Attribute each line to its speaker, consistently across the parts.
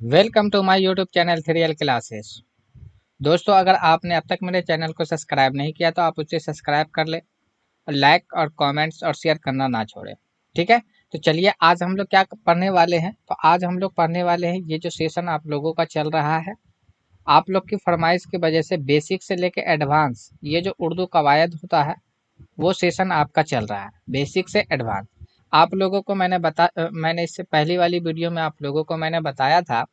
Speaker 1: Welcome to my YouTube channel 3L classes. दोस्तों, अगर आपने अब तक मेरे चैनल को सब्सक्राइब नहीं किया तो आप उसे सब्सक्राइब कर ले और लाइक और कमेंट्स और शेयर करना ना छोड़ें। ठीक है, तो चलिए आज हम लोग क्या पढ़ने वाले हैं। तो आज हम लोग पढ़ने वाले हैं, ये जो सेशन आप लोगों का चल रहा है, आप लोग की फरमाइश की वजह से बेसिक से लेके एडवांस ये जो उर्दू कवायद होता है वो सेशन आपका चल रहा है, बेसिक से एडवांस। आप लोगों को मैंने इससे पहली वाली वीडियो में आप लोगों को मैंने बताया था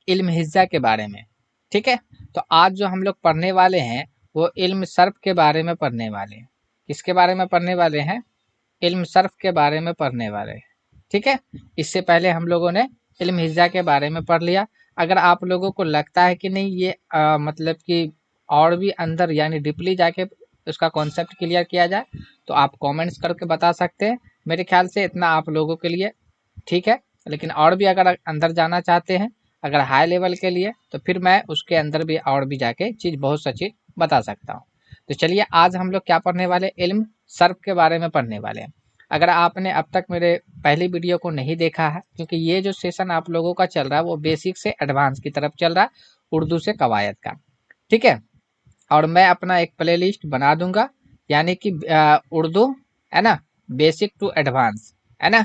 Speaker 1: इल्म हिज्जा के बारे में। ठीक है, तो आज जो हम लोग पढ़ने वाले हैं वो इल्म सर्फ के बारे में पढ़ने वाले हैं। किसके बारे में पढ़ने वाले हैं? इल्म सर्फ के बारे में पढ़ने वाले हैं। ठीक है, इससे पहले हम लोगों ने इल्म हिज्जा के बारे में पढ़ लिया। अगर आप लोगों को लगता है कि नहीं ये मतलब कि और भी अंदर यानी डीपली जाके उसका कॉन्सेप्ट क्लियर किया जाए तो आप कमेंट्स करके बता सकते हैं। मेरे ख्याल से इतना आप लोगों के लिए ठीक है, लेकिन और भी अगर अंदर जाना चाहते हैं, अगर हाई लेवल के लिए, तो फिर मैं उसके अंदर भी और भी जाके चीज़ बहुत सा चीज़ बता सकता हूँ। तो चलिए आज हम लोग क्या पढ़ने वाले, इल्म सर्फ के बारे में पढ़ने वाले हैं। अगर आपने अब तक मेरे पहली वीडियो को नहीं देखा है, क्योंकि ये जो सेशन आप लोगों का चल रहा है वो बेसिक से एडवांस की तरफ चल रहा है, उर्दू से कवायद का। ठीक है, और मैं अपना एक प्ले लिस्ट बना दूंगा, यानी कि उर्दू है ना, बेसिक टू एडवांस है ना,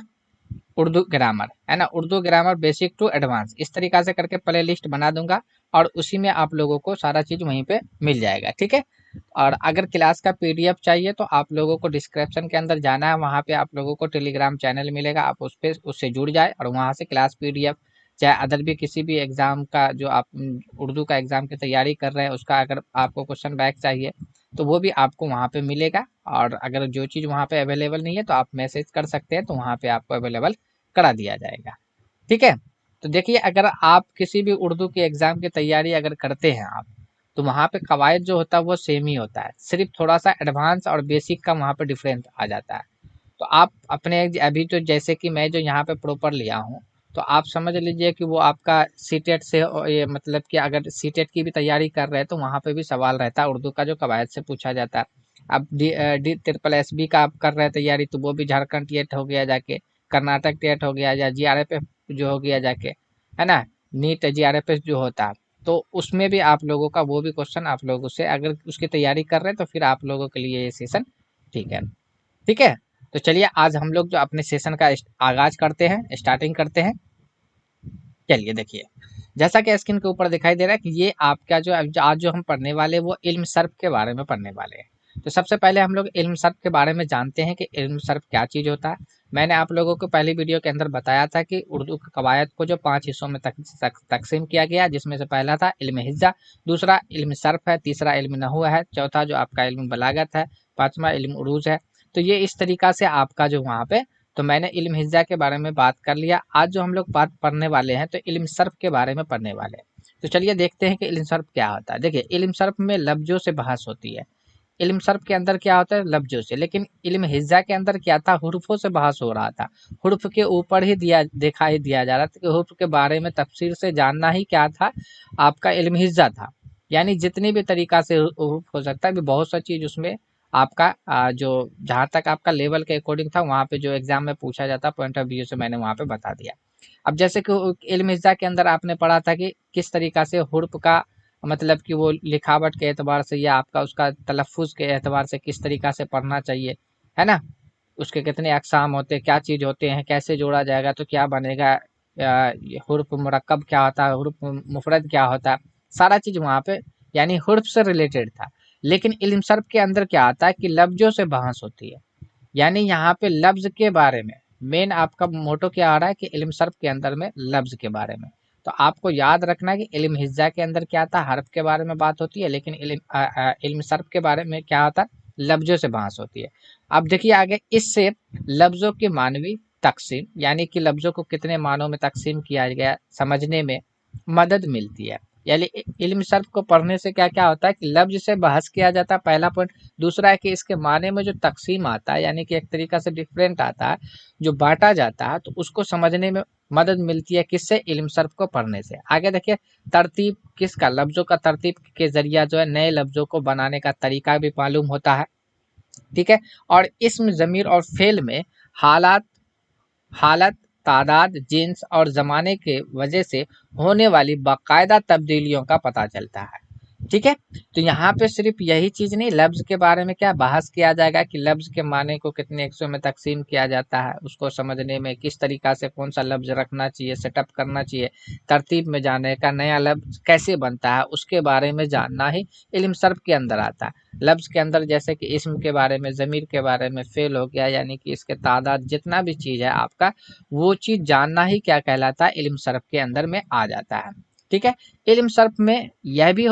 Speaker 1: उर्दू ग्रामर है ना, Urdu grammar basic to advance, इस तरीका से करके प्ले लिस्ट बना दूंगा और उसी में आप लोगों को सारा चीज़ वहीं पे मिल जाएगा। ठीक है, और अगर क्लास का पीडीएफ चाहिए तो आप लोगों को डिस्क्रिप्शन के अंदर जाना है, वहाँ पे आप लोगों को टेलीग्राम चैनल मिलेगा, आप उस पर उससे जुड़ जाए और वहाँ से क्लास पीडीएफ, चाहे अदर भी किसी भी एग्ज़ाम का जो आप उर्दू का एग्ज़ाम की तैयारी कर रहे हैं उसका अगर आपको क्वेश्चन बैक चाहिए तो वो भी आपको वहाँ पे मिलेगा। और अगर जो चीज़ वहाँ पे अवेलेबल नहीं है तो आप मैसेज कर सकते हैं, तो वहाँ पे आपको अवेलेबल करा दिया जाएगा। ठीक है, तो देखिए अगर आप किसी भी उर्दू की एग्ज़ाम की तैयारी अगर करते हैं आप, तो वहाँ पे कवायद जो होता है वो सेम ही होता है, सिर्फ थोड़ा सा एडवांस और बेसिक का वहाँ पे डिफरेंस आ जाता है। तो आप अपने अभी तो जैसे कि मैं जो यहाँ पे प्रॉपर लिया हूँ, तो आप समझ लीजिए कि वो आपका सीटेट से ये मतलब कि अगर सीटेट की भी तैयारी कर रहे हैं तो वहाँ पे भी सवाल रहता है उर्दू का जो कवायद से पूछा जाता है। अब डी ट्रिपल एस बी का आप कर रहे हैं तैयारी तो वो भी झारखंड टेट हो गया जाके, कर्नाटक टेट हो गया, या जी आर एफ जो हो गया जाके, है ना, नीट जी आर एफ एस जो होता है, तो उसमें भी आप लोगों का वो भी क्वेश्चन आप लोगों से अगर उसकी तैयारी कर रहे हैं तो फिर आप लोगों के लिए ये सेशन ठीक है। ठीक है, तो चलिए आज हम लोग जो अपने सेशन का आगाज करते हैं, स्टार्टिंग करते हैं। चलिए देखिए, जैसा कि स्क्रीन के ऊपर दिखाई दे रहा है कि ये आपका जो आज जो हम पढ़ने वाले हैं वो इल्म सर्फ के बारे में पढ़ने वाले हैं। तो सबसे पहले हम लोग इल्म सर्फ के बारे में जानते हैं कि इल्म सर्फ क्या चीज़ होता है। मैंने आप लोगों को पहली वीडियो के अंदर बताया था कि उर्दू की कवायद को जो 5 हिस्सों में तकसीम किया गया, जिसमें से पहला था इल्म हिज्जा, दूसरा इल्म सर्फ है, तीसरा इल्म नहू है, चौथा जो आपका इल्म बलागत है, पांचवा इल्म उरूज है। तो ये इस तरीका से आपका जो वहाँ पे, तो मैंने इल्म हिज्जा के बारे में बात कर लिया। आज जो हम लोग बात पढ़ने वाले हैं तो इल्म सर्फ के बारे में पढ़ने वाले हैं। तो चलिए देखते हैं कि इल्म सर्फ क्या होता है। देखिए इल्म सर्फ में लफ्जों से बहस होती है। इल्म सर्फ के अंदर क्या होता है? लफ्जों से। लेकिन इल्म हिज्जा के अंदर क्या था? हुर्फों से बहस हो रहा था। हुर्फ के ऊपर ही देखा ही दिया जा रहा था कि हुर्फ के बारे में तफसीर से जानना ही क्या था, आपका इल्म हिज्जा था। यानी जितनी भी तरीका से हुर्फ हो सकता है, भी बहुत सा चीज उसमें आपका जो जहाँ तक आपका लेवल के अकॉर्डिंग था वहाँ पे जो एग्जाम में पूछा जाता पॉइंट ऑफ व्यू से मैंने वहाँ पे बता दिया। अब जैसे कि इल्म हिज्जा के अंदर आपने पढ़ा था कि किस तरीका से हुर्फ का मतलब कि वो लिखावट के एतबार से या आपका उसका तलफ़ुज़ के एतबार से किस तरीका से पढ़ना चाहिए, है ना? उसके कितने अक़साम होते हैं, क्या चीज़ होते हैं, कैसे जोड़ा जाएगा तो क्या बनेगा, ये हुर्फ मुरक्कब क्या होता है, हुर्फ मुफ़रद क्या होता है, सारा चीज़ वहाँ पे यानी हुर्फ से रिलेटेड था। लेकिन इल्म सर्फ के अंदर क्या आता है कि लफ्ज़ों से बहस होती है। यानी यहाँ पे लफ्ज़ के बारे में मेन आपका मोटो क्या आ रहा है कि इल्म सर्फ के अंदर में लफ्ज़ के बारे में। तो आपको याद रखना है कि इल्म हिज्जा के अंदर क्या था, हर्फ के बारे में बात होती है, लेकिन इल्म सर्फ के बारे में क्या होता है, लफ्ज़ों से बहस होती है। अब देखिए आगे, इससे लफ्ज़ों की मानवी तकसीम यानी कि लफ्ज़ों को कितने मानों में तकसीम किया गया समझने में मदद मिलती है। यानी इल्म सर्फ को पढ़ने से क्या क्या होता है कि लफ्ज़ से बहस किया जाता है, पहला पॉइंट। दूसरा है कि इसके माने में जो तकसीम आता है यानी कि एक तरीका से डिफरेंट आता है, जो बांटा जाता है, तो उसको समझने में मदद मिलती है किससे, इल्म सर्फ को पढ़ने से। आगे देखिए, तरतीब किसका, लफ्जों का तरतीब के जरिया जो है नए लफ्जों को बनाने का तरीका भी मालूम होता है। ठीक है, और इसम ज़मीर और फेल में हालात हालत तादाद, जिन्स और ज़माने के वजह से होने वाली बाकायदा तब्दीलियों का पता चलता है। ठीक है, तो यहाँ पे सिर्फ यही चीज़ नहीं, लफ्ज़ के बारे में क्या बहस किया जाएगा कि लफ्ज़ के माने को कितने हिस्सों में तकसीम किया जाता है, उसको समझने में किस तरीक़ा से कौन सा लफ्ज़ रखना चाहिए, सेटअप करना चाहिए, तरतीब में जाने का, नया लफ्ज़ कैसे बनता है उसके बारे में जानना ही इल्म सर्फ़ के अंदर आता है। लफ्ज़ के अंदर जैसे कि इस्म के बारे में, ज़मीर के बारे में, फ़ेल हो गया, यानी कि इसके तादाद जितना भी चीज़ है आपका, वो चीज़ जानना ही क्या कहलाता है, इल्म सर्फ़ के अंदर में आ जाता है। ठीक है, इल्म सर्फ़ में यह भी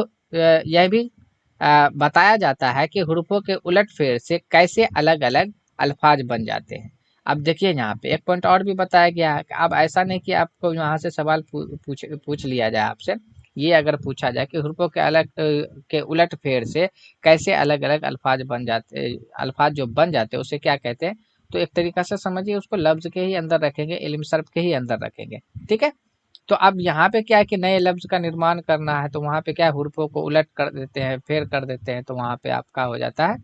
Speaker 1: बताया जाता है कि हुरूफों के उलट-फेर से कैसे अलग-अलग अल्फाज बन जाते हैं। अब देखिए यहाँ पे एक पॉइंट और भी बताया गया है कि अब ऐसा नहीं कि आपको यहाँ से सवाल पूछ लिया जाए आपसे, ये अगर पूछा जाए कि हुरूफों के उलट-फेर से कैसे अलग-अलग अल्फाज बन जाते, अल्फाज जो बन जाते हैं उसे क्या कहते हैं? तो एक तरीक़ा से समझिए उसको लफ्ज़ के ही अंदर रखेंगे, इल्म सर्फ़ के ही अंदर रखेंगे। ठीक है? तो अब यहाँ पे क्या है कि नए लफ्ज़ का निर्माण करना है, तो वहाँ पे क्या है, हुरूफों को उलट कर देते हैं, फेर कर देते हैं, तो वहाँ पे आपका हो जाता है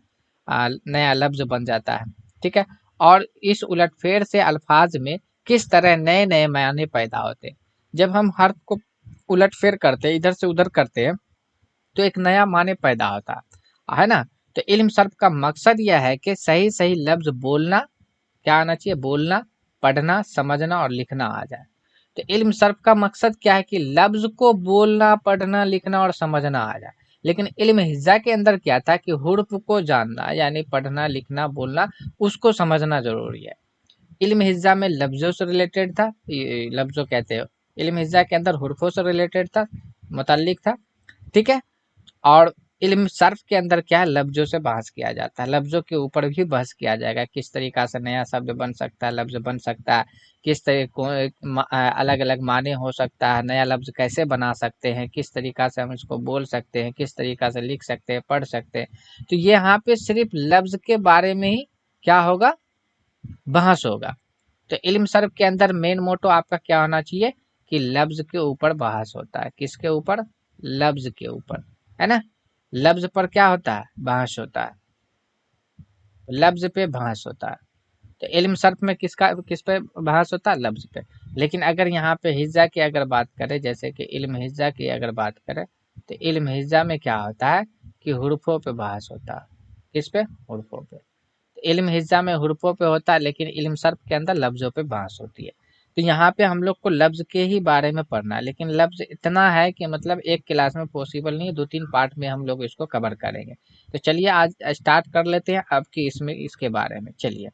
Speaker 1: नया लफ्ज़ बन जाता है। ठीक है, और इस उलट-फेर से अल्फाज में किस तरह नए-नए मायने पैदा होते हैं। जब हम हर्फ को उलट-फेर करते हैं, इधर से उधर करते हैं, तो एक नया माने पैदा होता है ना? तो इल्म सर्फ़ का मकसद यह है कि सही-सही लफ्ज़ बोलना, क्या आना चाहिए? बोलना, पढ़ना, समझना और लिखना आ जाए। तो इल्म सर्फ़ का मकसद क्या है कि लफ्ज़ को बोलना, पढ़ना, लिखना और समझना आ जाए। लेकिन इल्म हिज़्ज़ा के अंदर क्या था कि हुर्फ़ को जानना, यानी पढ़ना, लिखना, बोलना, उसको समझना ज़रूरी है। इल्म हिज़्ज़ा में लफ्ज़ों से रिलेटेड था, लफ्ज़ों कहते हैं, इल्म हिज़्ज़ा के अंदर हुर्फ़ों से रिलेटेड था, मुतल्लिक़ था। ठीक है? और इल्म सर्फ़ के अंदर क्या है, लफ्ज़ों से बहस किया जाता है, लफ्ज़ों के ऊपर भी बहस किया जाएगा, किस तरीक़ा से नया शब्द बन सकता है, लफ्ज़ बन सकता है, किस अलग-अलग माने हो सकता है, नया लफ्ज़ कैसे बना सकते हैं, किस तरीक़ा से हम इसको बोल सकते हैं, किस तरीक़ा से लिख सकते हैं, पढ़ सकते हैं। तो ये यहाँ पे सिर्फ़ लफ्ज़ के बारे में ही क्या होगा, बहस होगा। तो इल्म सर्फ़ के अंदर मेन मोटो आपका क्या होना चाहिए कि लफ्ज़ के ऊपर बहस होता है, किसके ऊपर? लफ्ज़ के ऊपर, है ना? लफ्ज़ पर क्या होता है? बहस होता है। लफ्ज़ पे बहस होता है। तो इल्म सर्फ़ में किस पे बहस होता है? लफ्ज़ पे। लेकिन अगर यहाँ पे हिज़्ज़ा की अगर बात करें, जैसे कि इल्म हिज़्ज़ा की अगर बात करें, तो इल्म हिज़्ज़ा में क्या होता है कि हुरूफ़ों पे बहस होता है। किस पे? हुरूफ़ों पे। इल्म हिज़्ज़ा में हुरूफ़ों पे होता है, लेकिन इल्म सर्फ़ के अंदर लफ्ज़ों पे बहस होती है। तो यहाँ पे हम लोग को लफ्ज़ के ही बारे में पढ़ना है, लेकिन लफ्ज़ इतना है कि मतलब एक क्लास में पॉसिबल नहीं है, 2-3 पार्ट में हम लोग इसको कवर करेंगे। तो चलिए आज स्टार्ट कर लेते हैं अब की इसके बारे में, चलिए।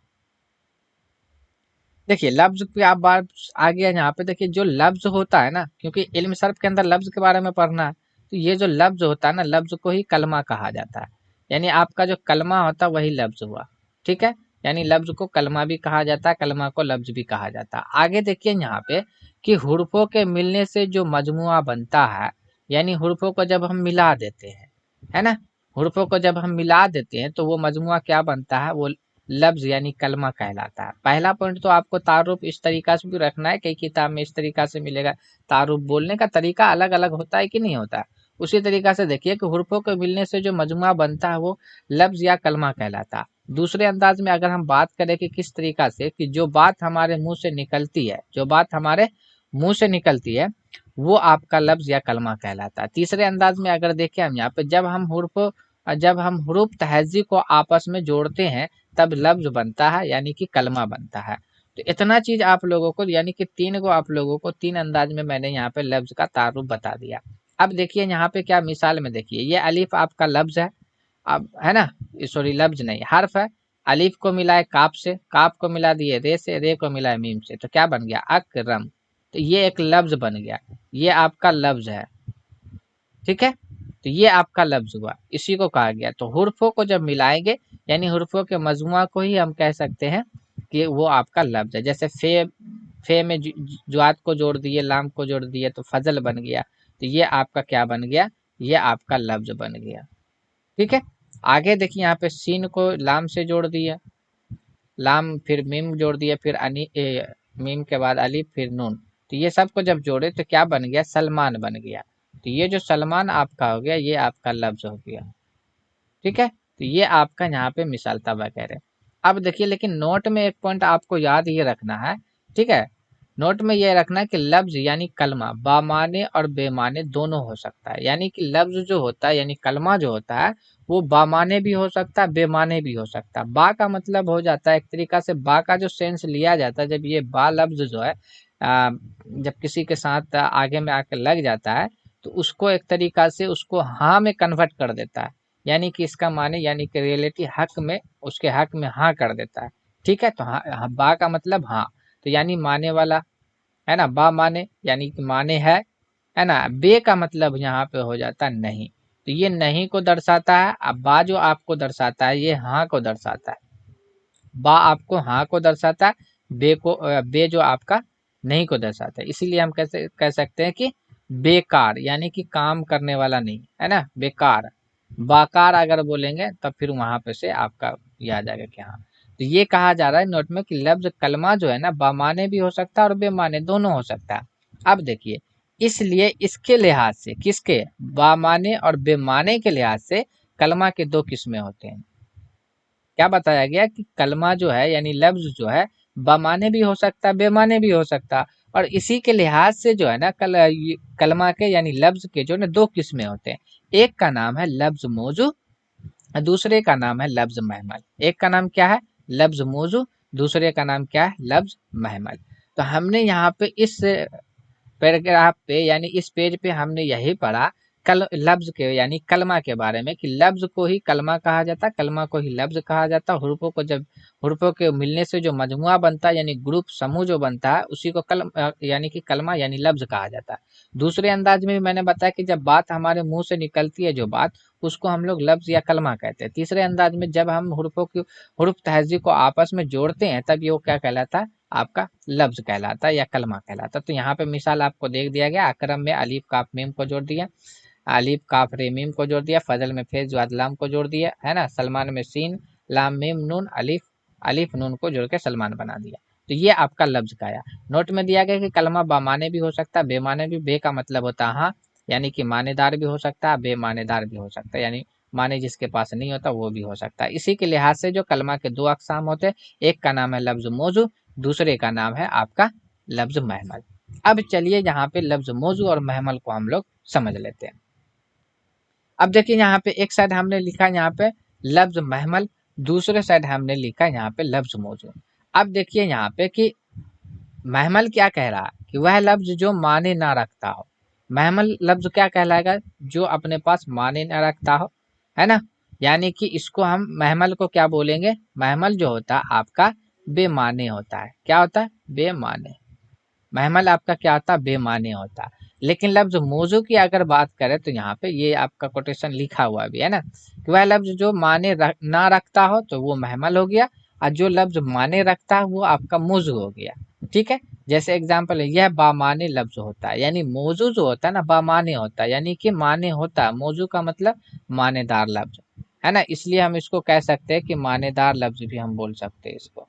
Speaker 1: देखिए लफ्ज़ की आप बात आ गया यहाँ पे, देखिए जो लफ्ज़ होता है ना, क्योंकि इल्म सर्फ़ के अंदर लफ्ज़ के बारे में पढ़ना है, तो ये जो लफ्ज़ होता है ना, लफ्ज़ को ही कलमा कहा जाता है। यानी आपका जो कलमा होता है वही लफ्ज़ हुआ। ठीक है? यानी लफ्ज़ को कलमा भी कहा जाता है, कलमा को लफ्ज़ भी कहा जाता है। आगे देखिए यहाँ पे कि हुरूफ़ों के मिलने से जो मजमुआ बनता है, यानी हुरूफ़ों को जब हम मिला देते हैं, है ना? हुरूफ़ों को जब हम मिला देते हैं तो वो मजमुआ क्या बनता है? वो लफ्ज़ यानी कलमा कहलाता है। पहला पॉइंट तो आपको तारुफ़ इस तरीक़ा से भी रखना है, कई किताब में इस तरीक़ा से मिलेगा। तारुफ़ बोलने का तरीक़ा अलग-अलग होता है कि नहीं होता है? उसी तरीक़ा से देखिए कि हुरूफ़ों के मिलने से जो मजमुआ बनता है वो लफ्ज़ या कलमा कहलाता है। दूसरे अंदाज़ में अगर हम बात करें कि किस तरीक़ा से कि जो बात हमारे मुँह से निकलती है, जो बात हमारे मुँह से निकलती है, वो आपका लफ्ज़ या कलमा कहलाता है। तीसरे अंदाज़ में अगर देखें हम यहाँ पे जब हम हुरूफ़ तहज़्ज़ी को आपस में जोड़ते हैं, तब लफ्ज़ बनता है, यानी कि कलमा बनता है। तो इतना चीज़ आप लोगों को, यानी कि 3 को आप लोगों को 3 अंदाज में मैंने यहाँ पे लफ्ज़ का तारुफ़ बता दिया। अब देखिए यहाँ पे क्या मिसाल में देखिए, ये अलिफ़ आपका लफ्ज़ है, अब है ना? सॉरी लफ्ज़ नहीं, हर्फ़ है। अलिफ़ को मिलाए काफ़ से, काफ़ को मिला दिए रे से, रे को मिलाए मीम से, तो क्या बन गया? अकरम। तो ये एक लफ्ज़ बन गया। ये आपका लफ्ज़ है। ठीक है? तो ये आपका लफ्ज़ हुआ, इसी को कहा गया। तो हुर्फ़ों को जब मिलाएँगे, यानी हुर्फ़ों के मजमुआ को ही हम कह सकते हैं कि वो आपका लफ्ज़ है। जैसे फ़े में जुआत को जोड़ दिए, लाम को जोड़ दिए तो फ़ज़ल बन गया। तो ये आपका क्या बन गया? ये आपका लफ्ज़ बन गया। ठीक है? आगे देखिए यहाँ पे सीन को लाम से जोड़ दिया, लाम फिर मीम जोड़ दिया, फिर मीम के बाद अलिफ फिर नून। तो ये सब को जब जोड़े तो क्या बन गया? सलमान बन गया। तो ये जो सलमान आपका हो गया, ये आपका लफ्ज़ हो गया। ठीक है? तो ये आपका यहाँ पे मिसाल था वगैरह। अब देखिए लेकिन नोट में एक पॉइंट आपको याद ये रखना है, ठीक है? नोट में ये रखना कि लफ्ज यानी कलमा बामाने और बेमाने दोनों हो सकता है। यानी कि लफ्ज जो होता है यानी कलमा जो होता है वो बामाने भी हो सकता है, बेमाने भी हो सकता है। बा का मतलब हो जाता है एक तरीका से, बा का जो सेंस लिया जाता है जब ये बा लफ्ज जो है जब किसी के साथ आगे में आकर लग जाता है तो उसको एक तरीका से उसको हाँ में कन्वर्ट कर देता है। यानी कि इसका माने यानी कि रियलिटी हक में, उसके हक में हाँ कर देता है। ठीक है, तो हाँ, बा का मतलब हाँ, तो यानी माने वाला, है ना। बा माने यानी कि माने है ना। बे का मतलब यहाँ पे हो जाता है नहीं, तो ये नहीं को दर्शाता है। अब बा जो आपको दर्शाता है ये हाँ को दर्शाता है। बा आपको हाँ को दर्शाता है, बे जो आपका नहीं को दर्शाता है। इसीलिए हम कैसे कह सकते हैं कि बेकार, यानी कि काम करने वाला नहीं, है ना। बेकार, बाकार अगर बोलेंगे तब फिर वहां पे से आपका ये आ जाएगा कि हाँ। तो ये कहा जा रहा है नोट में कि लफ्ज कलमा जो है ना बामाने भी हो सकता है और बेमाने दोनों हो सकता है। अब देखिए, इसलिए इसके लिहाज से, किसके, बामाने और बेमाने के लिहाज से कलमा के दो किस्में होते हैं। क्या बताया गया कि कलमा जो है यानी लफ्ज जो है बमाने भी हो सकता है, बेमाने भी हो सकता है। और इसी के लिहाज से जो है ना कलमा के यानी लफ्ज के जो ना दो किस्में होते हैं। एक का नाम है लफ्ज मौजू, दूसरे का नाम है लफ्ज महमल। एक का नाम क्या है, लफ्ज मौजू, दूसरे का नाम क्या है, लफ्ज महमल। तो हमने यहाँ पे इस पैराग्राफ पे यानी इस पेज पे हमने यही पढ़ा कल लफ्ज के यानी कलमा के बारे में कि लफ्ज को ही कलमा कहा जाता है, कलमा को ही लफ्ज कहा जाता है। हुर्फों को जब हुर्फों के मिलने से जो मजमुआ बनता है यानी ग्रुप समूह जो बनता है उसी को यानी कि कलमा यानी लफ्ज कहा जाता है। दूसरे अंदाज में भी मैंने बताया कि जब बात हमारे मुंह से निकलती है जो बात, उसको हम लोग लफ्ज या कलमा कहते हैं। तीसरे अंदाज में जब हम हुर्फों की हुर्फ तहज़ीब को आपस में जोड़ते हैं तब ये वो क्या कहलाता है, आपका लफ्ज कहलाता है या कलमा कहलाता है। तो यहाँ पे मिसाल आपको देख दिया गया, अकरम में अलीफ काफ मीम को जोड़ दिया, अलीफ काफ रे मीम को जोड़ दिया, फजल में फेज वाद लाम को जोड़ दिया, है ना। सलमान में सीन लाम मीम नून अलीफ, अलीफ नून को जोड़ के सलमान बना दिया। तो ये आपका लफ्ज का आया। नोट में दिया गया कि कलमा बामाने भी हो सकता है, बेमाने भी। बे का मतलब होता है हाँ, यानी कि मानेदार भी हो सकता है, बेमानेदार भी हो सकता है, यानी माने जिसके पास नहीं होता वो भी हो सकता है। इसी के लिहाज से जो कलमा के दो अकसाम होते हैं, एक का नाम है लफ्ज मौजू, दूसरे का नाम है आपका लफ्ज महमल। अब चलिए यहाँ पे लफ्ज मौजू और महमल को हम लोग समझ लेते हैं। अब देखिए यहाँ पे एक साइड हमने लिखा यहाँ पे लफ्ज महमल, दूसरे साइड हमने लिखा यहाँ पे लफ्ज मौजू। अब देखिए यहाँ पे कि महमल क्या कह रहा है कि वह लफ्ज जो माने ना रखता हो। महमल लफ्ज क्या कहलाएगा, जो अपने पास माने ना रखता हो, है ना। यानी कि इसको हम महमल को क्या बोलेंगे, महमल जो होता है आपका बेमाने होता है। क्या होता है, बेमाने। महमल आपका क्या होता है, बेमाने होता है। लेकिन लफ्ज मौजू की अगर बात करें तो यहाँ पे ये आपका कोटेशन लिखा हुआ भी है ना कि वह लफ्ज जो ना रखता हो तो वो महमल हो गया, और जो लफ्ज माने रखता है वो आपका मौजू हो गया। ठीक है, जैसे एग्जाम्पल है, यह बामाने लफ्ज होता है, यानी मौजू जो होता है ना बामाने होता है, यानी कि माने होता है। मौजू का मतलब मानेदार लफ्ज, है ना। इसलिए हम इसको कह सकते हैं कि मानेदार लफ्ज भी हम बोल सकते हैं इसको,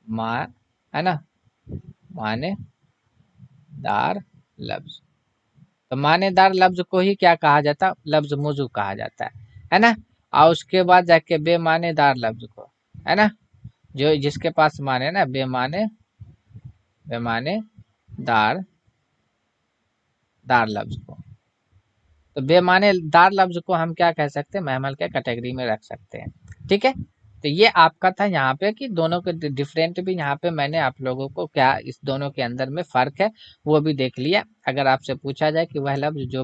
Speaker 1: मा, है ना, माने दार लफ्ज। तो मानेदार लफ्ज को ही क्या कहा जाता है, लफ्ज मौजू कहा जाता है ना। और उसके बाद जाके बेमानेदार लफ्ज को, है ना, जो जिसके पास माने ना बेमाने, बेमाने दार दार लफ्ज को, तो बेमाने दार लफ्ज को हम क्या कह सकते हैं, महमल के कैटेगरी में रख सकते हैं। ठीक है, तो ये आपका था यहाँ पे कि दोनों के डिफरेंट भी यहाँ पे मैंने आप लोगों को क्या इस दोनों के अंदर में फर्क है वो भी देख लिया। अगर आपसे पूछा जाए कि वह लफ्ज जो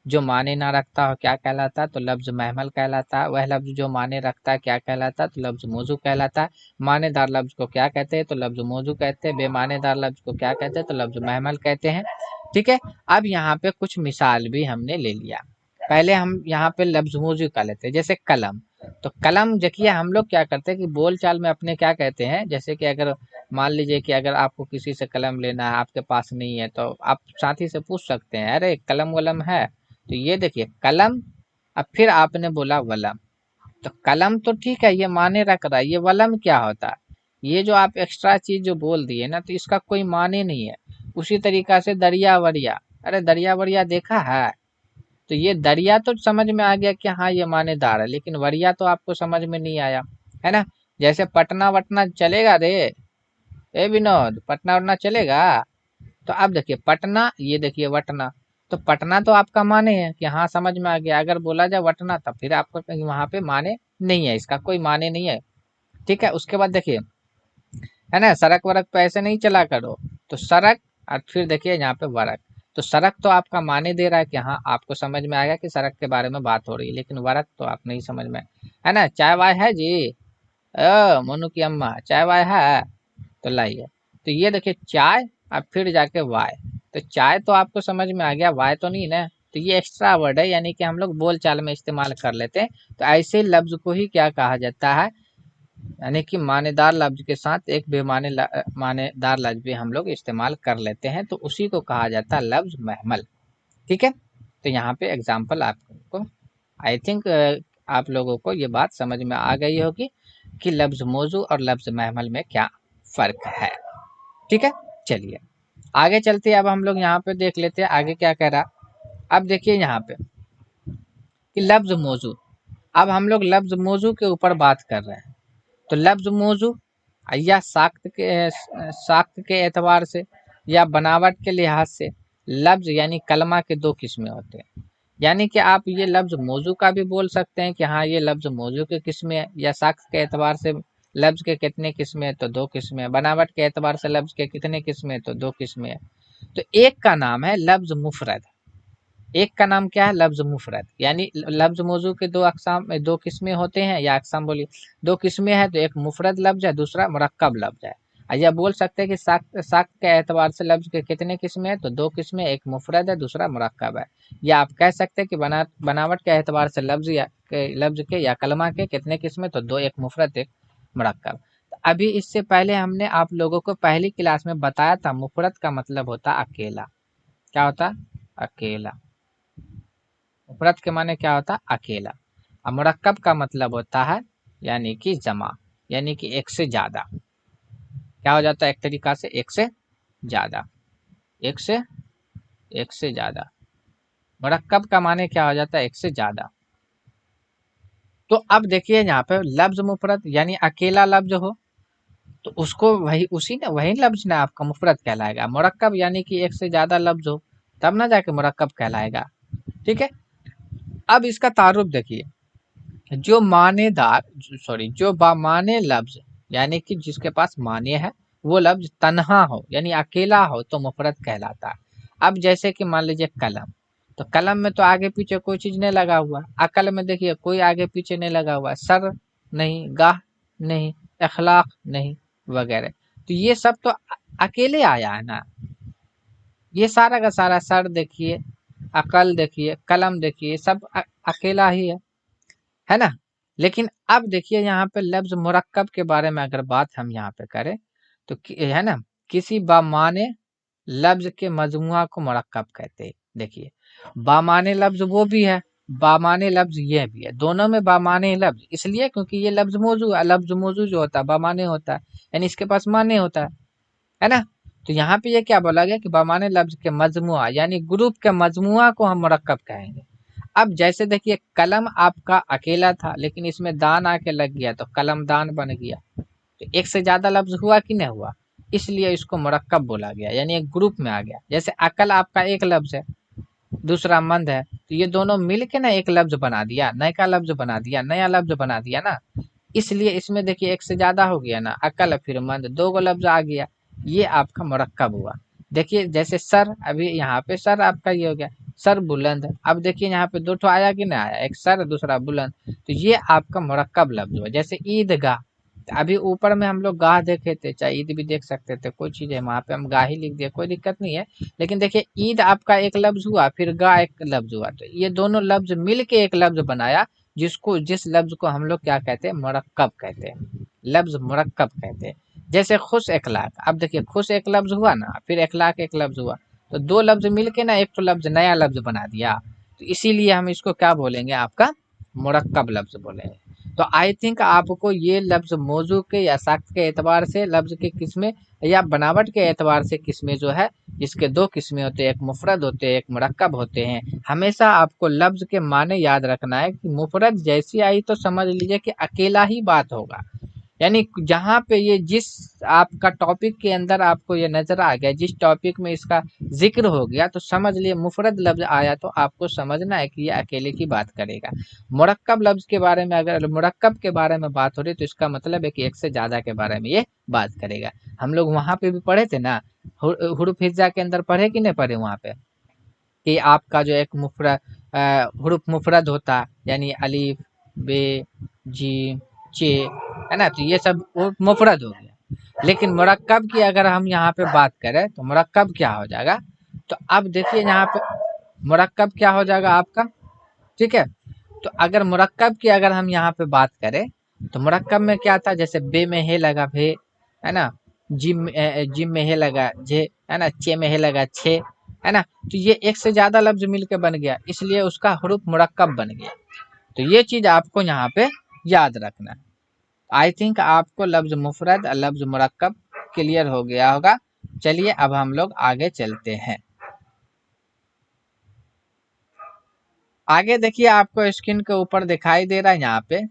Speaker 1: जो माने ना रखता हो क्या कहलाता है, तो लफ्ज महमल कहलाता है। वह लफ्ज जो माने रखता है क्या कहलाता है, तो लफ्ज मौजू कहलाता है। मानेदार लफ्ज को क्या कहते हैं, तो लफ्ज मौजू कहते हैं। बेमानेदार लफ्ज को क्या कहते हैं, तो लफ्ज महमल कहते हैं। ठीक है, अब यहाँ पे कुछ मिसाल भी हमने ले लिया। पहले हम यहाँ पे लफ्ज मौजू का लेते हैं, जैसे कलम। तो कलम देखिए हम लोग क्या करते हैं कि बोल चाल में अपने क्या कहते हैं, जैसे कि अगर मान लीजिए कि अगर आपको किसी से कलम लेना है, आपके पास नहीं है, तो आप साथी से पूछ सकते हैं, अरे कलम वलम है। तो ये देखिए कलम, अब फिर आपने बोला वलम। तो कलम तो ठीक है ये माने रख रहा है, ये वलम क्या होता है, ये जो आप एक्स्ट्रा चीज जो बोल दिए ना तो इसका कोई माने नहीं है। उसी तरीका से दरिया वरिया, अरे दरिया वरिया देखा है, तो ये दरिया तो समझ में आ गया कि हाँ ये मानेदार है, लेकिन वरिया तो आपको समझ में नहीं आया, है ना। जैसे पटना वटना चलेगा रे, ए विनोद, पटना वटना चलेगा, तो अब देखिए पटना, ये देखिए वटना, तो पटना तो आपका माने है कि हाँ समझ में आ गया। अगर बोला जाए वटना तब फिर आपको कहीं वहां पे माने नहीं है, इसका कोई माने नहीं है। ठीक है, उसके बाद देखिए है ना, सड़क वरक पे ऐसे नहीं चला करो, तो सड़क और फिर देखिए यहाँ पे वरक। तो सड़क तो आपका माने दे रहा है कि हाँ आपको समझ में आएगा कि सड़क के बारे में बात हो रही है, लेकिन वरक तो आप नहीं समझ में, है ना। चाय वाय है जी, मोनू की अम्मा चाय वाय है, तो लाइए। तो ये देखिए चाय और फिर जाके वाय, तो चाय तो आपको समझ में आ गया, वाय तो नहीं ना। तो ये एक्स्ट्रा वर्ड है, यानी कि हम लोग बोल चाल में इस्तेमाल कर लेते हैं। तो ऐसे लफ्ज को ही क्या कहा जाता है, यानी कि मानेदार लफ्ज के साथ एक बेमाने मानेदार लफ्ज भी हम लोग इस्तेमाल कर लेते हैं, तो उसी को कहा जाता है लफ्ज महमल। ठीक है, तो यहाँ पे एग्जाम्पल आपको, आई थिंक आप लोगों को ये बात समझ में आ गई होगी कि लफ्ज मौजू और लफ्ज महमल में क्या फर्क है। ठीक है, चलिए आगे चलते हैं। अब हम लोग यहाँ पे देख लेते हैं आगे क्या कह रहा। अब देखिए यहाँ पे कि लफ्ज मौजू, अब हम लोग लफ्ज मौजू के ऊपर बात कर रहे हैं। तो लफ्ज मौजू या साख्त के एतबार से या बनावट के लिहाज से लफ्ज यानी कलमा के दो किस्में होते हैं। यानी कि आप ये लफ्ज मौजू का भी बोल सकते हैं कि हाँ ये लफ्ज मौजू के किस्में है, या साख्त के एतबार से लफ्ज के कितने किस्में है, तो दो किस्में है। बनावट के एतबार से लफ्ज के कितने किस्में है, तो दो किस्में है। तो एक का नाम है लफ्ज मुफरद, एक का नाम क्या है, लफ्ज मुफरद। यानी लफ्ज मौजू के दो अकसाम, दो किस्में होते हैं, या अकसाम बोलिए, दो किस्में हैं। तो एक मुफरद लफ्ज है, दूसरा मुरक्कब लफ्ज है। या बोल सकते हैं कि साख्त के एतबार से लफ्ज के कितने किस्में हैं, तो दो किस्में, एक मुफरद है दूसरा मुरक्कब है। या आप कह सकते हैं कि बनावट के एतबार से लफ्ज के या कलमा के कितने किस्में, तो दो, एक मुफरद एक मुरक्कब। तो अभी इससे पहले हमने आप लोगों को पहली क्लास में बताया था मुफरद का मतलब होता अकेला। क्या होता, अकेला। मुफरद के माने क्या होता, अकेला। और मुरक्कब का मतलब होता है यानी कि जमा, यानी कि एक से ज्यादा। क्या हो जाता है, एक तरीका से एक से ज्यादा, एक से ज्यादा। मुरक्कब का माने क्या हो जाता है, एक से ज्यादा। तो अब देखिए यहाँ पे लफ्ज मुफरद यानी अकेला लफ्ज हो, तो उसको वही उसी ने वही लफ्ज ना आपका मुफरद कहलाएगा। मुरक्कब यानी कि एक से ज्यादा लफ्ज हो, तब ना जाके मुरक्कब कहलाएगा। ठीक है, अब इसका तारुफ देखिए। जो मानेदार, सॉरी, जो बामाने लफ्ज यानी कि जिसके पास माने है, वो लफ्ज तन्हा हो यानी अकेला हो तो मुफरद कहलाता है। अब जैसे कि मान लीजिए कलम, तो कलम में तो आगे पीछे कोई चीज नहीं लगा हुआ। अकल में देखिए कोई आगे पीछे नहीं लगा हुआ, सर नहीं, गाह नहीं, अखलाक नहीं, वगैरह। तो ये सब तो अकेले आया है ना। ये सारा का सारा सर देखिए, अकल देखिए, कलम देखिए, सब अकेला ही है ना। लेकिन अब देखिए यहाँ पे लफ्ज मुरक्कब के बारे में अगर बात हम यहाँ पे करें, तो है ना, किसी बामाने लफ्ज के मजमुआ को मुरक्कब कहते हैं। देखिए बामाने लफ्ज वो भी है, बामाने लफ्ज ये भी है, दोनों में बामाने लफ्ज इसलिए क्योंकि ये लफ्ज मौजू है। लफ्ज मौजू जो होता है बामाने होता है, यानी इसके पास माने होता है ना। तो यहाँ पे ये क्या बोला गया कि बामाने लफ्ज के मजमुआ यानी ग्रुप के मजमुआ को हम मुरक्कब कहेंगे। अब जैसे देखिए कलम आपका अकेला था, लेकिन इसमें दान आके लग गया तो कलम दान बन गया। तो एक से ज्यादा लफ्ज हुआ कि नहीं हुआ, इसलिए इसको मुरक्कब बोला गया, यानी एक ग्रुप में आ गया। जैसे अकल आपका एक लफ्ज है, दूसरा मंद है, तो ये दोनों मिल के ना एक लफ्ज बना दिया, नया का लफ्ज बना दिया, नया लफ्ज बना दिया ना। इसलिए इसमें देखिए एक से ज्यादा हो गया ना, अकल फिर मंद, दो गो लफ्ज आ गया, ये आपका मुरक्कब हुआ। देखिए जैसे सर, अभी यहाँ पे सर आपका ये हो गया, सर बुलंद। अब देखिए यहाँ पे दो ठो आया कि ना आया, एक सर दूसरा बुलंद, तो ये आपका मुरक्कब लफ्ज हुआ। जैसे ईदगाह, अभी ऊपर में हम लोग गाह देखे थे, चाहे ईद भी देख सकते थे, कोई चीज है वहां पे हम गाह ही लिख दिए, कोई दिक्कत नहीं है। लेकिन देखिए ईद आपका एक लफ्ज हुआ, फिर गाह एक लफ्ज हुआ, तो ये दोनों लफ्ज मिल के एक लफ्ज बनाया, जिस लफ्ज को हम लोग क्या कहते हैं, मुरक्कब कहते हैं, लफ्ज मुरक्कब कहते हैं। जैसे खुश इखलाक, अब देखिए खुश एक लफ्ज हुआ ना, फिर इखलाक एक लफ्ज हुआ, तो दो लफ्ज मिलके ना एक तो लफ्ज नया लफ्ज बना दिया, तो इसीलिए हम इसको क्या बोलेंगे, आपका मुरक्कब लफ्ज बोलेंगे। तो आई थिंक आपको ये लफ्ज मौजू के या साख्त के एतबार से लफ्ज के किस्में या बनावट के एतबार से किस्में जो है, इसके दो किस्में होते हैं, एक मुफरद होते हैं, एक मुरक्कब होते हैं। हमेशा आपको लफ्ज के माने याद रखना है कि मुफरद जैसी आई तो समझ लीजिए कि अकेला ही बात होगा, यानी जहाँ पे ये जिस आपका टॉपिक के अंदर आपको ये नजर आ गया, जिस टॉपिक में इसका जिक्र हो गया, तो समझ लिए मुफरद लफ्ज आया तो आपको समझना है कि ये अकेले की बात करेगा। मुरक्कब लफ्ज के बारे में, अगर मुरक्कब के बारे में बात हो रही तो इसका मतलब है कि एक से ज्यादा के बारे में ये बात करेगा। हम लोग वहां पे भी पढ़े थे ना, हुरूफ हिज्जा के अंदर पढ़े कि नहीं पढ़े वहां पे, कि आपका जो एक मुफरद हुरूफ मुफरद होता, यानी अलीफ, बे, जीम, चे, है ना, तो ये सब वो मुफरद हो गया। लेकिन मुरक्कब की अगर हम यहाँ पे बात करें तो मुरक्कब क्या हो जाएगा, तो अब देखिए यहाँ पे मुरक्कब क्या हो जाएगा आपका, ठीक है। तो अगर मुरक्कब की अगर हम यहाँ पे बात करें तो मुरक्कब में क्या था, जैसे बे में हे लगा भे, है ना, जिम में हे लगा जे, है ना, चे में हे लगा छे, है ना, तो ये एक से ज्यादा लफ्ज मिलके बन गया, इसलिए उसका हुरूफ मुरक्कब बन गया। तो ये चीज आपको यहाँ पे याद रखना है। आई थिंक आपको लफ्ज मुफरद और लफ्ज मुरक्कब क्लियर हो गया होगा। चलिए अब हम लोग आगे चलते हैं। आगे देखिए आपको स्क्रीन के ऊपर दिखाई दे रहा है यहाँ पे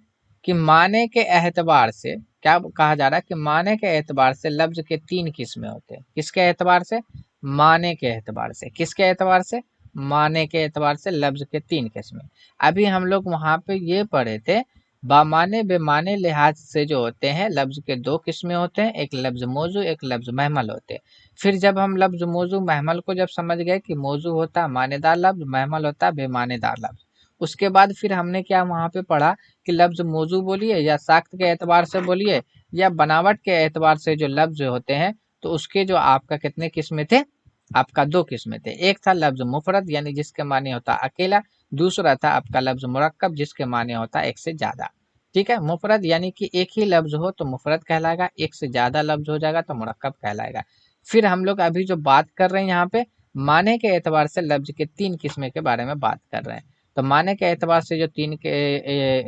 Speaker 1: कि माने के एतबार से क्या कहा जा रहा है, कि माने के एतबार से लफ्ज के 3 किस्में होते हैं। किसके एतबार से, माने के एतबार से। किसके एतबार से, माने के एतबार से लफ्ज के 3 किस्में। अभी हम लोग वहां पे ये पढ़े थे, बामाने बेमाने लिहाज से जो होते हैं लफ्ज के 2 किस्में होते हैं, एक लफ्ज मौजू, एक लफ्ज महमल होते हैं। फिर जब हम लफ्ज मौजू महमल को जब समझ गए कि मौजू होता है मानेदार लफ्ज, महमल होता है बेमानेदार लफ्ज, उसके बाद फिर हमने क्या वहां पे पढ़ा कि लफ्ज मौजू बोलिए या साख्त के एतबार से बोलिए या बनावट के एतबार से जो लफ्ज होते हैं, तो उसके जो आपका कितने किस्में थे, आपका 2 किस्में थे। एक था लफ्ज मुफरद यानी जिसके माने होता अकेला, दूसरा था आपका लफ्ज मुरक्कब जिसके माने होता एक से ज्यादा। ठीक है, मुफरद यानी कि एक ही लफ्ज हो तो मुफरद कहलाएगा, एक से ज्यादा लफ्ज हो जाएगा तो मुरक्कब कहलाएगा। फिर हम लोग अभी जो बात कर रहे हैं यहाँ पे माने के एतबार से लफ्ज के 3 किस्में के बारे में बात कर रहे हैं। तो माने के एतबार से जो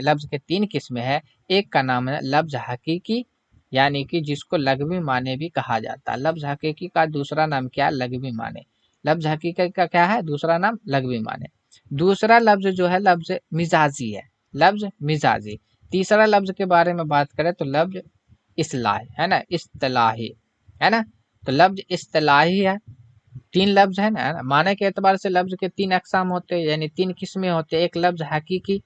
Speaker 1: लफ्ज के 3 किस्में है, एक का नाम है लफ्ज हकीकी, यानी कि जिसको लघवी माने भी कहा जाता है। लफ्ज हकीकी का दूसरा नाम क्या है, लघवी माने। लफ्ज हकीकी का क्या है, दूसरा नाम लघवी माने। दूसरा लफ्ज जो है लफ्ज मिजाजी है, लफ्ज मिजाजी। तीसरा लफ्ज के बारे में बात करें तो लफ्ज इस्लाही, है ना, इस्तिलाही, है ना। तो लफ्ज इस्तिलाही है, 3 लफ्ज है ना, माने के एतबार से लफ्ज के 3 अकसाम होते हैं, यानी 3 किस्में होते हैं। एक लफ्ज हकीकी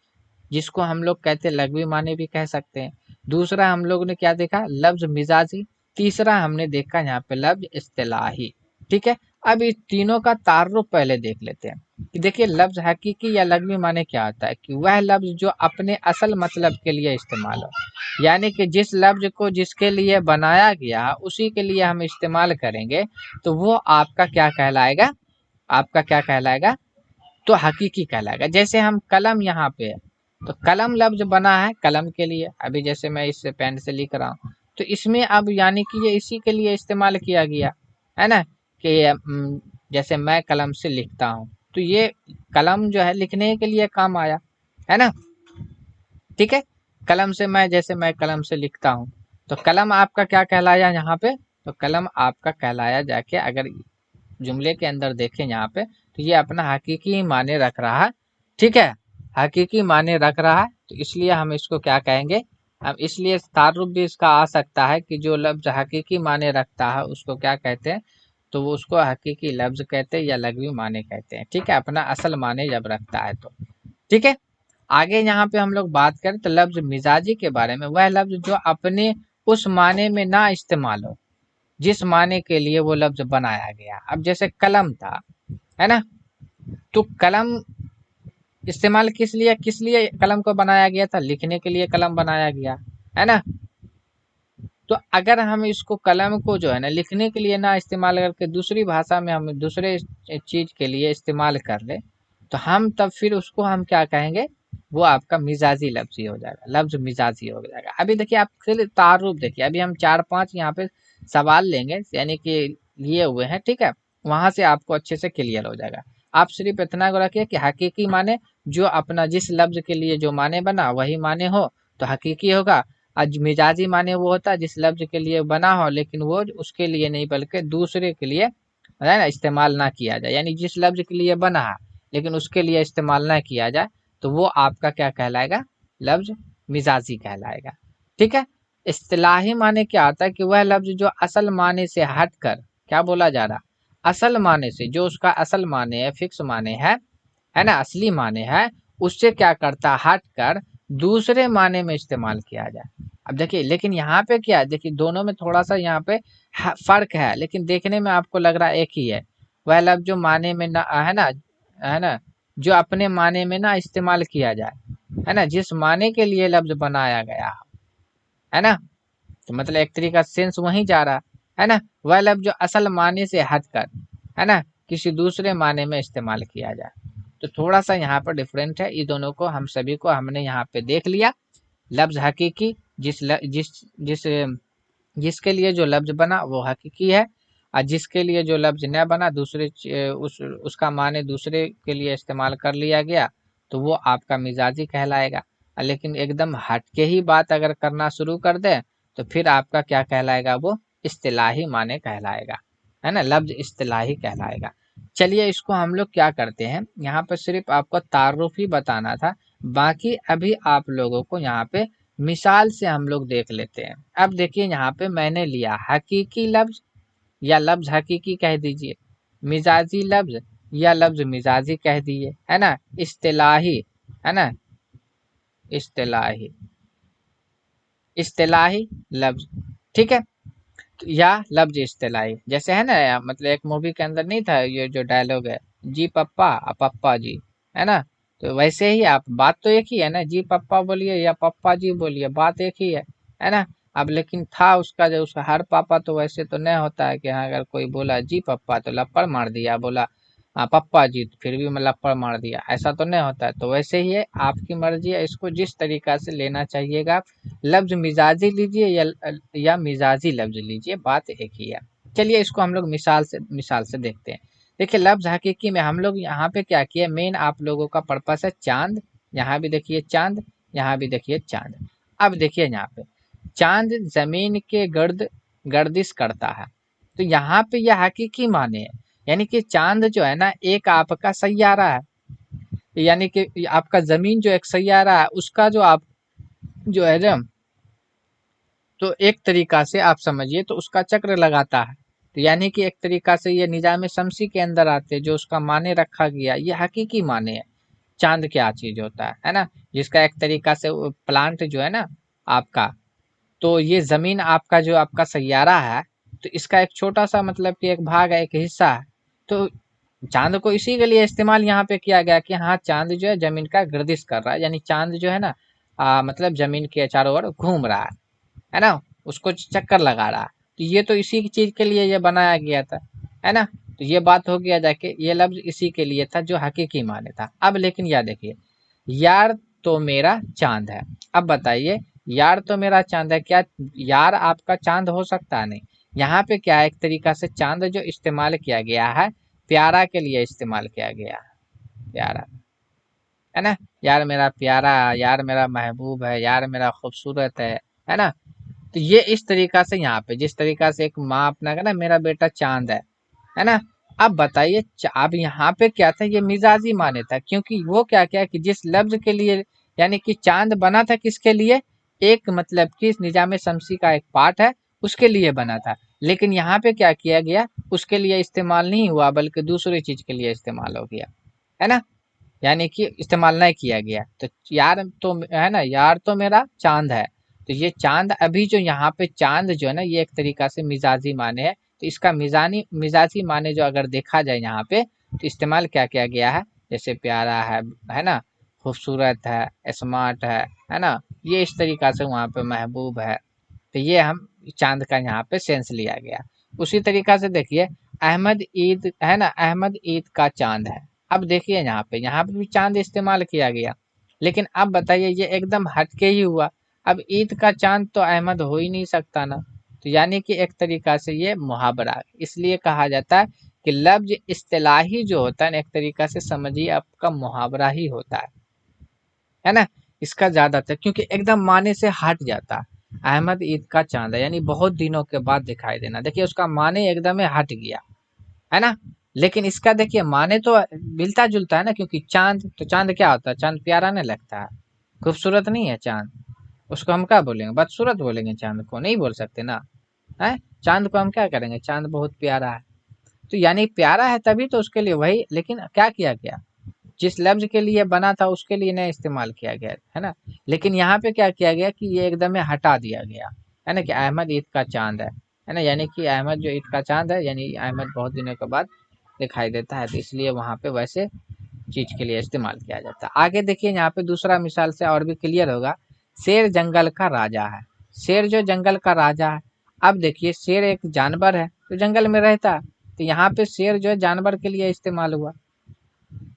Speaker 1: जिसको हम लोग कहते हैं लघवी माने भी कह सकते हैं। दूसरा हम लोग ने क्या देखा, लफ्ज मिजाजी। तीसरा हमने देखा यहाँ पे लफ्ज इस्तिलाही। ठीक है, अब इस तीनों का तारुफ पहले देख लेते हैं कि देखिए लफ्ज हकीकी या लघवी माने क्या होता है, कि वह लफ्ज जो अपने असल मतलब के लिए इस्तेमाल हो, यानी कि जिस लफ्ज को जिसके लिए बनाया गया उसी के लिए हम इस्तेमाल करेंगे, तो वो आपका क्या कहलाएगा, आपका क्या कहलाएगा, तो हकीकी कहलाएगा। जैसे हम कलम यहाँ पे है, तो कलम लफ्ज बना है कलम के लिए, अभी जैसे मैं इस पेन से लिख रहा हूँ तो इसमें अब यानी कि ये इसी के लिए इस्तेमाल किया गया, है ना, कि जैसे मैं कलम से लिखता हूँ तो ये कलम जो है लिखने के लिए काम आया, है ना। ठीक है, कलम से मैं, जैसे मैं कलम से लिखता हूँ तो कलम आपका क्या कहलाया यहाँ पे, तो कलम आपका कहलाया जाके अगर जुमले के अंदर देखें यहाँ पे तो ये अपना हकीकी माने रख रहा है। ठीक है, हकीकी माने रख रहा है, तो इसलिए हम इसको क्या कहेंगे, हम इसलिए तारुफ भी इसका आ सकता है कि जो लफ्ज हकीकी माने रखता है उसको क्या कहते हैं, तो वो उसको हकीकी लफ्ज कहते हैं या लघवी माने कहते हैं। ठीक है, अपना असल माने जब रखता है तो। ठीक है, आगे यहाँ पे हम लोग बात करें तो लफ्ज मिजाजी के बारे में, वह लफ्ज जो अपने उस माने में ना इस्तेमाल हो जिस माने के लिए वो लफ्ज बनाया गया। अब जैसे कलम था, है ना, तो कलम इस्तेमाल किस लिए कलम को बनाया गया था, लिखने के लिए कलम बनाया गया, है ना। तो अगर हम इसको कलम को जो है ना लिखने के लिए ना इस्तेमाल करके दूसरी भाषा में हम दूसरे चीज के लिए इस्तेमाल कर ले, तो हम तब फिर उसको हम क्या कहेंगे, वो आपका मिजाजी लफ्ज ही हो जाएगा, लफ्ज मिजाजी हो जाएगा। अभी देखिए आप तारुफ देखिए, अभी हम 4-5 यहाँ पे सवाल लेंगे यानी कि लिए हुए हैं, ठीक है, वहां से आपको अच्छे से क्लियर हो जाएगा। आप सिर्फ इतना को रखिए कि हकीकी माने जो अपना जिस लफ्ज के लिए जो माने बना वही माने हो तो हकीकी होगा। आज मिजाजी माने वो होता है जिस लफ्ज के लिए बना हो लेकिन वो उसके लिए नहीं बल्कि दूसरे के लिए, है ना, इस्तेमाल ना किया जाए, यानी जिस लफ्ज के लिए बना है लेकिन उसके लिए इस्तेमाल ना किया जाए, तो वो आपका क्या कहलाएगा, लफ्ज मिजाजी कहलाएगा। ठीक है, इस्तिलाही माने क्या होता है कि वह लफ्ज जो असल माने से हटकर, क्या बोला जा रहा, असल माने से, जो उसका असल माने है, फिक्स माने है ना, असली माने है, उससे क्या करता है, हटकर दूसरे माने में इस्तेमाल किया जाए। अब देखिए, लेकिन यहाँ पे क्या है, देखिए दोनों में थोड़ा सा यहाँ पे फर्क है, लेकिन देखने में आपको लग रहा है एक ही है। वह लफ्ज जो माने में ना, है ना, जो अपने माने में ना इस्तेमाल किया जाए, है ना, जिस माने के लिए लफ्ज बनाया गया है ना, तो मतलब एक तरीका सेंस वहीं जा रहा है ना। वह लफ्ज जो असल माने से हटकर, है ना, किसी दूसरे माने में इस्तेमाल किया जाए, तो थोड़ा सा यहाँ पर डिफरेंट है। ये दोनों को हम सभी को हमने यहाँ पे देख लिया। लफ्ज हकीकी, जिस जिसके लिए जो लफ्ज बना वो हकीकी है, और जिसके लिए जो लफ्ज न बना, उसका माने दूसरे के लिए इस्तेमाल कर लिया गया, तो वो आपका मिजाजी कहलाएगा। लेकिन एकदम हटके ही बात अगर करना शुरू कर दे, तो फिर आपका क्या कहलाएगा, वो इस्तिलाही माने कहलाएगा, है ना, लफ्ज इस्तिलाही कहलाएगा। चलिए इसको हम लोग क्या करते हैं, यहाँ पर सिर्फ आपको तारुफ ही बताना था, बाकी अभी आप लोगों को यहाँ पे मिसाल से हम लोग देख लेते हैं। अब देखिए यहाँ पे मैंने लिया हकीकी लफ्ज, या लफ्ज हकीकी कह दीजिए, मिजाजी लफ्ज या लफ्ज मिजाजी कह दीजिए, है ना, इस्तिलाही, है ना, इस्तिलाही, इस्तिलाही लफ्ज, ठीक है, या लफ्ज इस्तिलाही, जैसे है ना, मतलब एक मूवी के अंदर नहीं था ये जो डायलॉग है, जी पप्पा पप्पा जी, है ना, तो वैसे ही आप, बात तो एक ही है ना, जी पप्पा बोलिए या पप्पा जी बोलिए, बात एक ही है ना। अब लेकिन था उसका जो उसका हर पापा तो वैसे तो नहीं होता है कि हाँ, अगर कोई बोला जी पप्पा तो लपड़ मार दिया, बोला हाँ पप्पा जी तो फिर भी मैं लपड़ मार दिया, ऐसा तो नहीं होता है। तो वैसे ही है, आपकी मर्जी है, इसको जिस तरीका से लेना चाहिएगा। लफ्ज मिजाजी लीजिए या मिजाजी लफ्ज लीजिए, बात एक ही है। चलिए इसको हम लोग मिसाल से देखते हैं। देखिए लफ्ज हकीकी में हम लोग यहाँ पे क्या किया, मेन आप लोगों का पर्पस है चांद, यहाँ भी देखिए चांद, यहाँ भी देखिए चांद। अब देखिए यहाँ पे चांद जमीन के गर्दिश करता है, तो यहाँ पे यह हकीकी माने है, यानी कि चांद जो है ना एक आपका सैयारा है, यानी कि आपका जमीन जो एक सैयारा है, उसका जो आप जो है ना, तो एक तरीका से आप समझिए तो उसका चक्र लगाता है, तो यानी कि एक तरीका से ये निजाम शमसी के अंदर आते हैं, जो उसका माने रखा गया ये हकीकी माने है। चांद क्या चीज होता है ना, जिसका एक तरीका से प्लांट जो है ना आपका, तो ये जमीन आपका जो आपका सैयारा है, तो इसका एक छोटा सा मतलब कि एक भाग है, एक हिस्सा है। तो चांद को इसी के लिए इस्तेमाल यहाँ पे किया गया कि हाँ चांद जो है जमीन का गर्दिश कर रहा है, यानी चांद जो है ना मतलब जमीन के चारों ओर घूम रहा है ना, उसको चक्कर लगा रहा है। तो ये तो इसी की चीज के लिए ये बनाया गया था, है ना। तो ये बात हो गया जाके, ये लफ्ज इसी के लिए था जो हकीकी माने था। अब लेकिन याद देखिए, यार तो मेरा चांद है। अब बताइए, यार तो मेरा चांद है, क्या यार आपका चांद हो सकता है? नहीं। यहाँ पे क्या है, एक तरीका से चांद जो इस्तेमाल किया गया है, प्यारा के लिए इस्तेमाल किया गया है, प्यारा, है ना, यार मेरा प्यारा, यार मेरा महबूब है, यार मेरा खूबसूरत है ना। तो ये इस तरीका से यहाँ पे, जिस तरीका से एक माँ अपना का ना मेरा बेटा चांद है ना। अब बताइए, अब यहाँ पे क्या था, ये मिजाजी माने था, क्योंकि वो क्या क्या कि जिस लफ्ज के लिए, यानी कि चांद बना था किसके लिए, एक मतलब कि निजाम शमसी का एक पार्ट है, उसके लिए बना था। लेकिन यहाँ पे क्या किया गया, उसके लिए इस्तेमाल नहीं हुआ, बल्कि दूसरी चीज के लिए इस्तेमाल हो गया, है ना, यानी कि इस्तेमाल नहीं किया गया। तो यार तो है ना, यार तो मेरा चांद है, तो ये चांद अभी जो यहाँ पे चांद जो है ना, ये एक तरीका से मिजाजी माने है। तो इसका मिजाजी माने जो अगर देखा जाए यहाँ पे, तो इस्तेमाल क्या किया गया है, जैसे प्यारा है ना, खूबसूरत है, स्मार्ट है ना, ये इस तरीका से वहाँ पे महबूब है। तो ये हम चांद का यहाँ पे सेंस लिया गया। उसी तरीका से देखिए, अहमद ईद है ना, अहमद ईद का चांद है। अब देखिए यहाँ पे भी चांद इस्तेमाल किया गया, लेकिन अब बताइए ये एकदम हटके ही हुआ। अब ईद का चांद तो अहमद हो ही नहीं सकता ना। तो यानी कि एक तरीका से ये मुहावरा, इसलिए कहा जाता है कि लफ्ज इस्तिलाही जो होता है ना, एक तरीका से समझिए आपका मुहावरा ही होता है ना। इसका ज्यादातर क्योंकि एकदम माने से हट जाता है। अहमद ईद का चांद है, यानी बहुत दिनों के बाद दिखाई देना, देखिए उसका माने एकदम ही हट गया, है ना। लेकिन इसका देखिए माने तो मिलता जुलता है ना, क्योंकि चांद, तो चांद क्या होता है, चांद प्यारा नहीं लगता है, खूबसूरत नहीं है चांद, उसको हम क्या बोलेंगे, बदसूरत बोलेंगे चांद को, नहीं बोल सकते ना। है, चांद को हम क्या करेंगे, चांद बहुत प्यारा है। तो यानी प्यारा है तभी तो उसके लिए वही, लेकिन क्या किया गया, जिस लफ्ज के लिए बना था उसके लिए नहीं इस्तेमाल किया गया है ना। लेकिन यहाँ पे क्या किया गया कि ये एकदम हटा दिया गया है ना, कि अहमद ईद का चांद है ना, यानी कि अहमद जो ईद का चांद है, यानी अहमद बहुत दिनों के बाद दिखाई देता है, तो इसलिए वहाँ पे वैसे चीज के लिए इस्तेमाल किया जाता है। आगे देखिए यहाँ पे दूसरा मिसाल से और भी क्लियर होगा। शेर जंगल का राजा है। शेर जो जंगल का राजा है, अब देखिए शेर एक जानवर है तो जंगल में रहता है, तो यहाँ पे शेर जो है जानवर के लिए इस्तेमाल हुआ,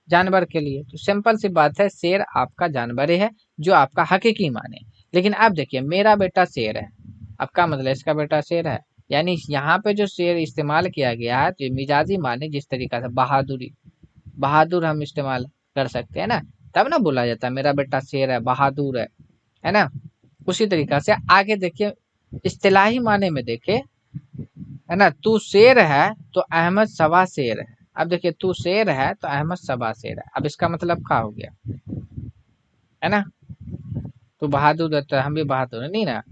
Speaker 1: जानवर के लिए। तो सिंपल सी बात है, शेर आपका जानवर ही है जो आपका हकीकी माने। लेकिन अब देखिए मेरा बेटा शेर है, अब का मतलब इसका बेटा शेर है, यानी यहाँ पे जो शेर इस्तेमाल किया गया है तो मिजाजी माने, जिस तरीका से बहादुरी, बहादुर हम इस्तेमाल कर सकते हैं ना, तब ना बोला जाता है मेरा बेटा शेर है, बहादुर है ना। उसी तरीका से आगे देखिए, इस्तिलाही माने में देखे, है ना, तू शेर है तो अहमद सवा शेर है। अब देखिए तू शेर है तो अहमद सवा शेर है, अब इसका मतलब क्या हो गया, है ना। तू बहादुर है तो हम भी बहादुर है, नहीं ना।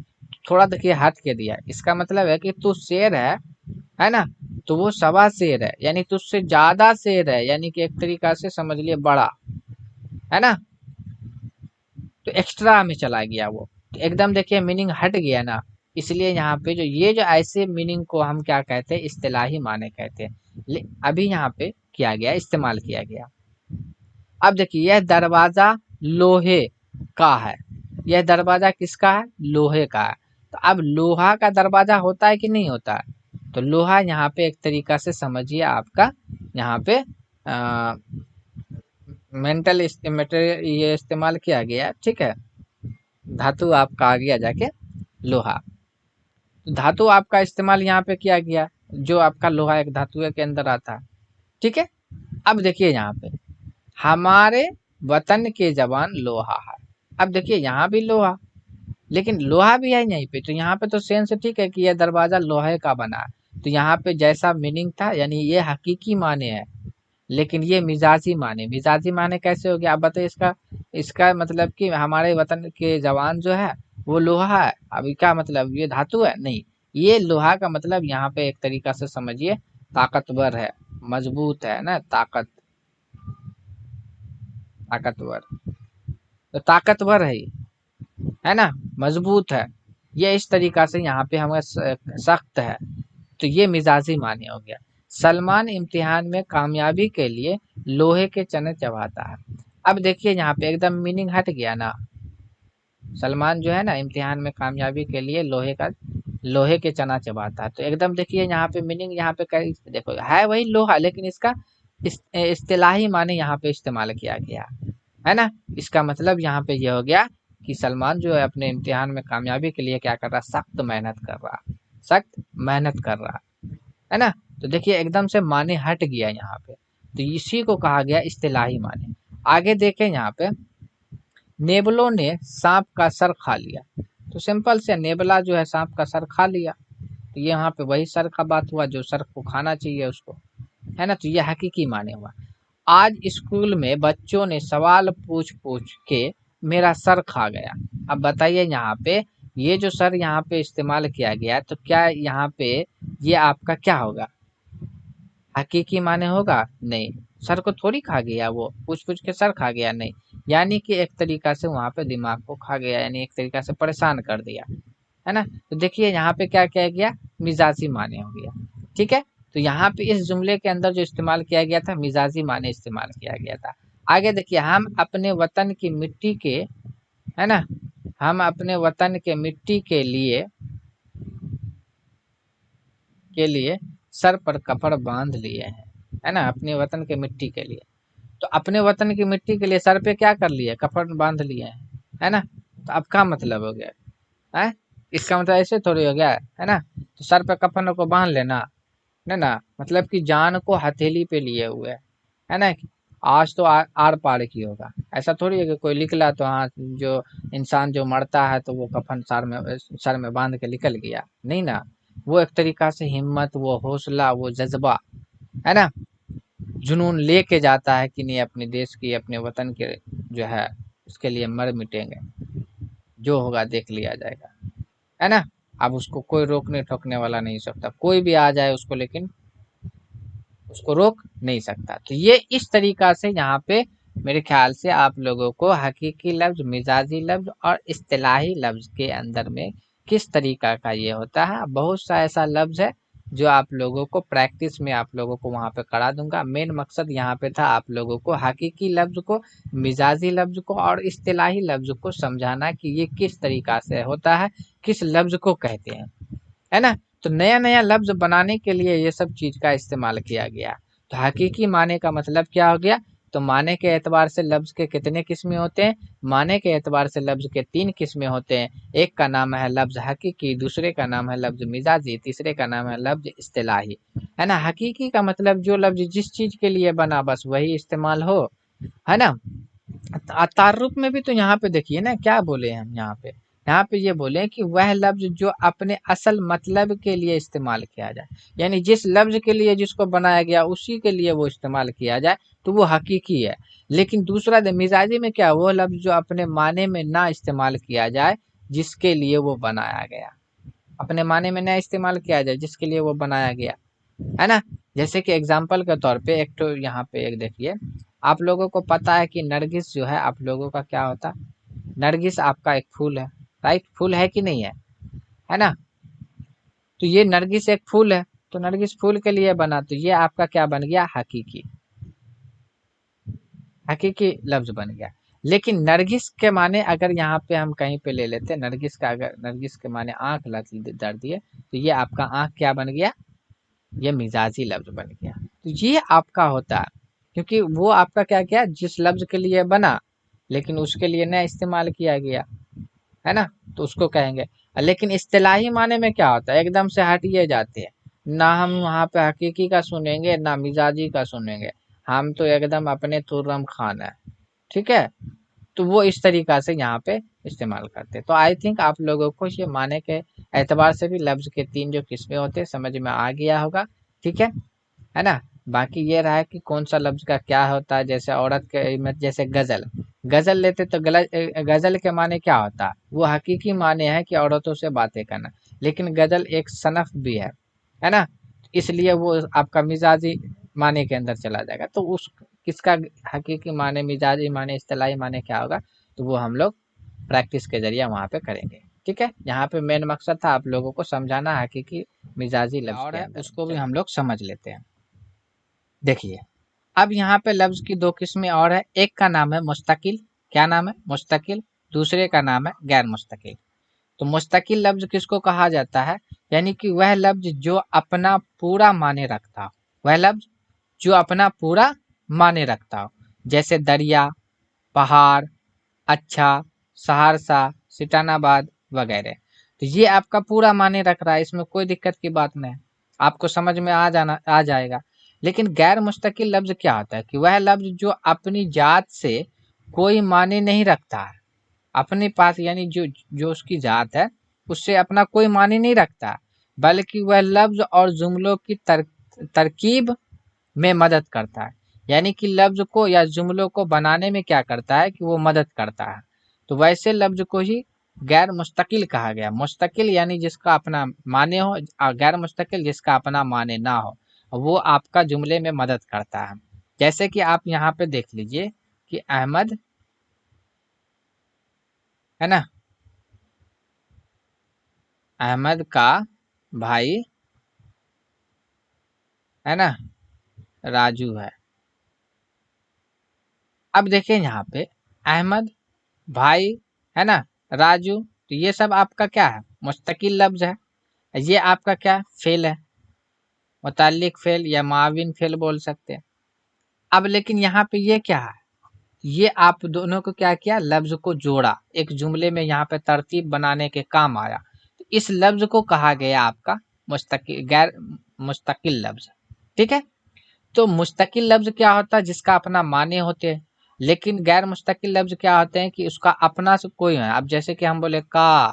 Speaker 1: थोड़ा देखिए हट के दिया, इसका मतलब है कि तू शेर है ना, तो वो सवा शेर है, यानी तुझसे ज्यादा शेर है, यानी कि एक तरीका से समझ लिए बड़ा, है ना। तो एक्स्ट्रा में चला गया वो, तो एकदम देखिए मीनिंग हट गया ना। इसलिए यहाँ पे जो ये जो ऐसे मीनिंग को हम क्या कहते हैं, इस्तिलाही माने कहते हैं। अभी यहाँ पे किया गया, इस्तेमाल किया गया। अब देखिए यह दरवाजा लोहे का है, यह दरवाजा किसका है, लोहे का है। तो अब लोहा का दरवाजा होता है कि नहीं होता है, तो लोहा यहाँ पे एक तरीका से समझिए आपका, यहाँ पे मेंटल मटेरियल ये इस्तेमाल किया गया, ठीक है। धातु आपका आ गया जाके लोहा, तो धातु आपका इस्तेमाल यहाँ पे किया गया, जो आपका लोहा एक धातु के अंदर आता है, ठीक है। अब देखिए यहाँ पे हमारे वतन के जवान लोहा है। अब देखिए यहाँ भी लोहा, लेकिन लोहा भी है यहीं पे, तो यहाँ पे तो सेंस ठीक है कि यह दरवाजा लोहे का बना है, तो यहाँ पे जैसा मीनिंग था, यानी ये हकीकी माने है। लेकिन ये मिजाजी माने, मिजाजी माने कैसे हो गया आप बताइए, इसका इसका मतलब कि हमारे वतन के जवान जो है वो लोहा है। अभी क्या मतलब, ये धातु है नहीं, ये लोहा का मतलब यहाँ पे एक तरीका से समझिए ताकतवर है, मजबूत है ना, ताकतवर, तो ताकतवर है ये, है ना, मजबूत है, ये इस तरीका से यहाँ पे हमें सख्त है, तो ये मिजाजी माने हो गया। सलमान इम्तिहान में कामयाबी के लिए लोहे के चने चबाता है। अब देखिए यहाँ पे एकदम मीनिंग हट गया ना, सलमान जो है ना इम्तिहान में कामयाबी के लिए लोहे के चना चबाता है, तो एकदम देखिए यहाँ पे मीनिंग, यहाँ पे देखो है वही लोहा, लेकिन इसका इस्तिलाही माने यहाँ पे इस्तेमाल किया गया, है ना। इसका मतलब यहाँ पे ये हो गया कि सलमान जो है अपने इम्तिहान में कामयाबी के लिए क्या कर रहा, सख्त मेहनत कर रहा, सख्त मेहनत कर रहा, है ना। तो देखिए एकदम से माने हट गया यहाँ पे, तो इसी को कहा गया इस्तिलाही माने। आगे देखें यहाँ पे, नेबलों ने सांप का सर खा लिया। तो सिंपल से नेबला जो है सांप का सर खा लिया, तो ये यहाँ पे वही सर का बात हुआ जो सर को खाना चाहिए उसको, है ना, तो ये हकीकी माने हुआ। आज स्कूल में बच्चों ने सवाल पूछ पूछ के मेरा सर खा गया। अब बताइए यहाँ पे ये जो सर यहाँ पे इस्तेमाल किया गया, तो क्या यहाँ पे ये आपका क्या होगा, हकीकी माने होगा नहीं, सर को थोड़ी खा गया, वो पूछ पूछ के सर खा गया नहीं, यानी कि एक तरीका से वहां पे दिमाग को खा गया, यानी एक तरीका से परेशान कर दिया, है ना। तो देखिए यहाँ पे क्या किया गया, मिजाजी माने हो गया, ठीक है। तो यहाँ पे इस जुमले के अंदर जो इस्तेमाल किया गया था, मिजाजी माने इस्तेमाल किया गया था। आगे देखिए, हम अपने वतन की मिट्टी के, है ना, हम अपने वतन के मिट्टी के लिए सर पर कपड़ बांध लिए हैं, है ना, अपने वतन के मिट्टी के लिए। तो अपने वतन की मिट्टी के लिए सर पे क्या कर लिए, कपड़ बांध लिए हैं, है ना। तो अब का मतलब हो गया है, इसका मतलब ऐसे थोड़ी हो गया है ना, तो सर पे कफन को बांध लेना, है ना, मतलब कि जान को हथेली पे लिए हुए है ना, कि आज तो आर पार की होगा। ऐसा थोड़ी है कि कोई निकला तो हाँ, जो इंसान जो मरता है तो वो कफन सर में बांध के निकल गया, नहीं ना। वो एक तरीका से हिम्मत, वो हौसला, वो जज्बा, है ना, जुनून लेके जाता है कि नहीं अपने देश की, अपने वतन के जो है उसके लिए मर मिटेंगे। जो होगा देख लिया जाएगा, है ना। अब उसको कोई रोकने टोकने वाला नहीं सकता, कोई भी आ जाए उसको, लेकिन उसको रोक नहीं सकता। तो ये इस तरीका से यहाँ पे मेरे ख्याल से आप लोगों को हकीकी लफ्ज, मिजाजी लफ्ज और इस्तिलाही लफ्ज के अंदर में किस तरीका का ये होता है। बहुत सा ऐसा लफ्ज है जो आप लोगों को प्रैक्टिस में आप लोगों को वहाँ पे करा दूंगा। मेन मकसद यहाँ पे था आप लोगों को हकीकी लफ्ज को, मिजाजी लफ्ज को और इस्तिलाही लफ्ज को समझाना कि ये किस तरीका से होता है, किस लफ्ज को कहते हैं, है ना। तो नया नया लफ्ज बनाने के लिए ये सब चीज का इस्तेमाल किया गया। तो हकीकी माने का मतलब क्या हो गया, तो माने के एतबार से लफ्ज के कितने किस्में होते हैं, माने के एतबार से लफ्ज के 3 किस्में होते हैं। एक का नाम है लफ्ज हकीकी, दूसरे का नाम है लफ्ज मिजाजी, तीसरे का नाम है लफ्ज इस्तिलाही, है ना। हकीकी का मतलब जो लफ्ज जिस चीज के लिए बना बस वही इस्तेमाल हो, है ना। तारुफ में भी तो यहाँ पे देखिए ना क्या बोले हम यहाँ पे, यहाँ पे ये बोले कि वह लफ्ज जो अपने असल मतलब के लिए इस्तेमाल किया जाए, यानी जिस लफ्ज के लिए जिसको बनाया गया उसी के लिए वो इस्तेमाल किया जाए तो वो हकीकी है। लेकिन दूसरा मिजाजी में क्या, वो लफ्ज जो अपने माने में ना इस्तेमाल किया जाए जिसके लिए वो बनाया गया, अपने माने में ना इस्तेमाल किया जाए जिसके लिए वो बनाया गया, है ना। जैसे कि एग्जाम्पल के तौर पे एक तो यहाँ पे एक देखिए, आप लोगों को पता है कि नरगिस जो है आप लोगों का क्या होता है, नरगिस आपका एक फूल है, राइट, फूल है कि नहीं है ना। तो ये नरगिस एक फूल है, तो नरगिस फूल के लिए बना, तो ये आपका क्या बन गया, हकीकी, हकीकी लफ्ज बन गया। लेकिन नरगिस के माने अगर यहाँ पे हम कहीं पे ले लेते हैं नरगिस का, अगर नरगिस के माने आंख दर दिए तो ये आपका आंख क्या बन गया, ये मिजाजी लफ्ज बन गया। तो ये आपका होता है, क्योंकि वो आपका क्या किया, जिस लफ्ज के लिए बना लेकिन उसके लिए न इस्तेमाल किया गया, है ना, तो उसको कहेंगे। लेकिन इस्तिलाही माने में क्या होता है, एकदम से हटिए जाते हैं, ना हम वहाँ पे हकीकी का सुनेंगे ना मिजाजी का सुनेंगे, हम तो एकदम अपने तुर्रम खान है, ठीक है। तो वो इस तरीका से यहाँ पे इस्तेमाल करते हैं। तो आई थिंक आप लोगों को ये माने के एतबार से भी लफ्ज के 3 जो किस्में होते हैं समझ में आ गया होगा, ठीक है ना। बाकी ये रहा है कि कौन सा लफ्ज का क्या होता है। जैसे औरत के में जैसे गजल, गजल लेते तो गजल के माने क्या होता है, वो हकीकी माने है कि औरतों से बातें करना, लेकिन गजल एक सनफ भी है ना, इसलिए वो आपका मिजाजी माने के अंदर चला जाएगा। तो उस किसका हकीकी माने, मिजाजी माने, इस्तिलाही माने क्या होगा, तो वो हम लोग प्रैक्टिस के जरिए वहाँ पे करेंगे, ठीक है। यहाँ पे मेन मकसद था आप लोगों को समझाना हकीकी मिजाजी लफ्ज और के अंदर, उसको भी हम लोग समझ लेते हैं। देखिए अब यहाँ पे लफ्ज की 2 किस्में और है, एक का नाम है मुस्तकिल, क्या नाम है, मुस्तकिल, दूसरे का नाम है गैर मुस्तकिल। तो मुस्तकिल लफ्ज किसको कहा जाता है, यानी कि वह लफ्ज जो अपना पूरा माने रखता हो, वह लफ्ज जो अपना पूरा माने रखता हो, जैसे दरिया, पहाड़, अच्छा, सहरसा, सिटानाबाद वगैरह। तो ये आपका पूरा माने रख रहा है, इसमें कोई दिक्कत की बात नहीं, आपको समझ में आ जाएगा। लेकिन गैर मुस्तकिल लफ्ज क्या होता है कि वह लफ्ज जो अपनी जात से कोई माने नहीं रखता है, अपने पास यानी जो जो उसकी जात है उससे अपना कोई माने नहीं रखता, बल्कि वह लफ्ज और जुमलों की तरकीब में मदद करता है, यानी कि लफ्ज को या जुमलों को बनाने में क्या करता है कि वो मदद करता है। तो वैसे लफ्ज को ही गैर मुस्तकिल कहा गया। मुस्तकिल यानी जिसका अपना माने हो, और गैर मुस्तकिल जिसका अपना माने ना हो, वो आपका जुमले में मदद करता है। जैसे कि आप यहाँ पे देख लीजिए कि अहमद, है ना, अहमद का भाई, है ना, राजू है। अब देखिए यहाँ पे अहमद, भाई, है ना, राजू, तो ये सब आपका क्या है, मुस्तकिल लफ्ज है। ये आपका क्या फेल है, मुताल्लिक फेल या माविन फेल बोल सकते हैं। अब लेकिन यहाँ पे ये क्या है, ये आप दोनों को क्या किया, लफ्ज को जोड़ा, एक जुमले में यहाँ पे तरतीब बनाने के काम आया। तो इस लफ्ज को कहा गया आपका मुस्तकिल, गैर मुस्तकिल लफ्ज, ठीक है। तो मुस्तकिल लफ्ज क्या होता है, जिसका अपना माने होते हैं। लेकिन गैर मुस्तकिल लफ्ज क्या होते हैं कि उसका अपना से कोई है। अब जैसे कि हम बोले का,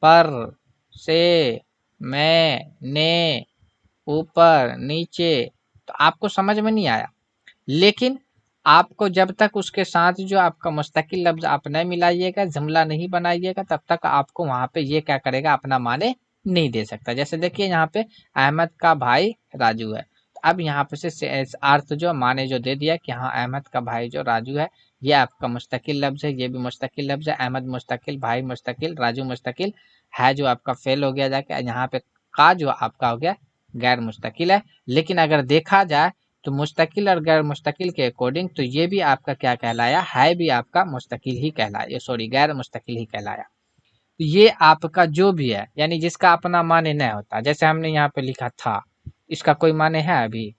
Speaker 1: पर, से, मैं, ने, ऊपर, नीचे, तो आपको समझ में नहीं आया। लेकिन आपको जब तक उसके साथ जो आपका मुस्तकिल लफ्ज आप नहीं मिलाइएगा, जुमला नहीं बनाइएगा, तब तक आपको वहां पे ये क्या करेगा, अपना माने नहीं दे सकता। जैसे देखिए यहाँ पे अहमद का भाई राजू है, तो अब यहाँ पे से अर्थ जो माने जो दे दिया कि हाँ अहमद का भाई जो राजू है ये आपका मुस्तकिल लफ्ज है, ये भी मुस्तकिल लफ्ज है, अहमद मुस्तकिल, भाई मुस्तकिल, राजू मुस्तकिल है, जो आपका फेल हो गया जाके यहाँ पे का जो आपका हो गया गैर मुस्तकिल है। लेकिन अगर देखा जाए तो मुस्तकिल और गैर मुस्तकिल के अकॉर्डिंग तो ये भी आपका क्या कहलाया, है भी आपका मुस्तकिल ही कहलाया, सॉरी गैर मुस्तकिल ही कहलाया। तो ये आपका जो भी है यानी जिसका अपना माने नहीं होता, जैसे हमने यहाँ पे लिखा था, इसका कोई माने है अभी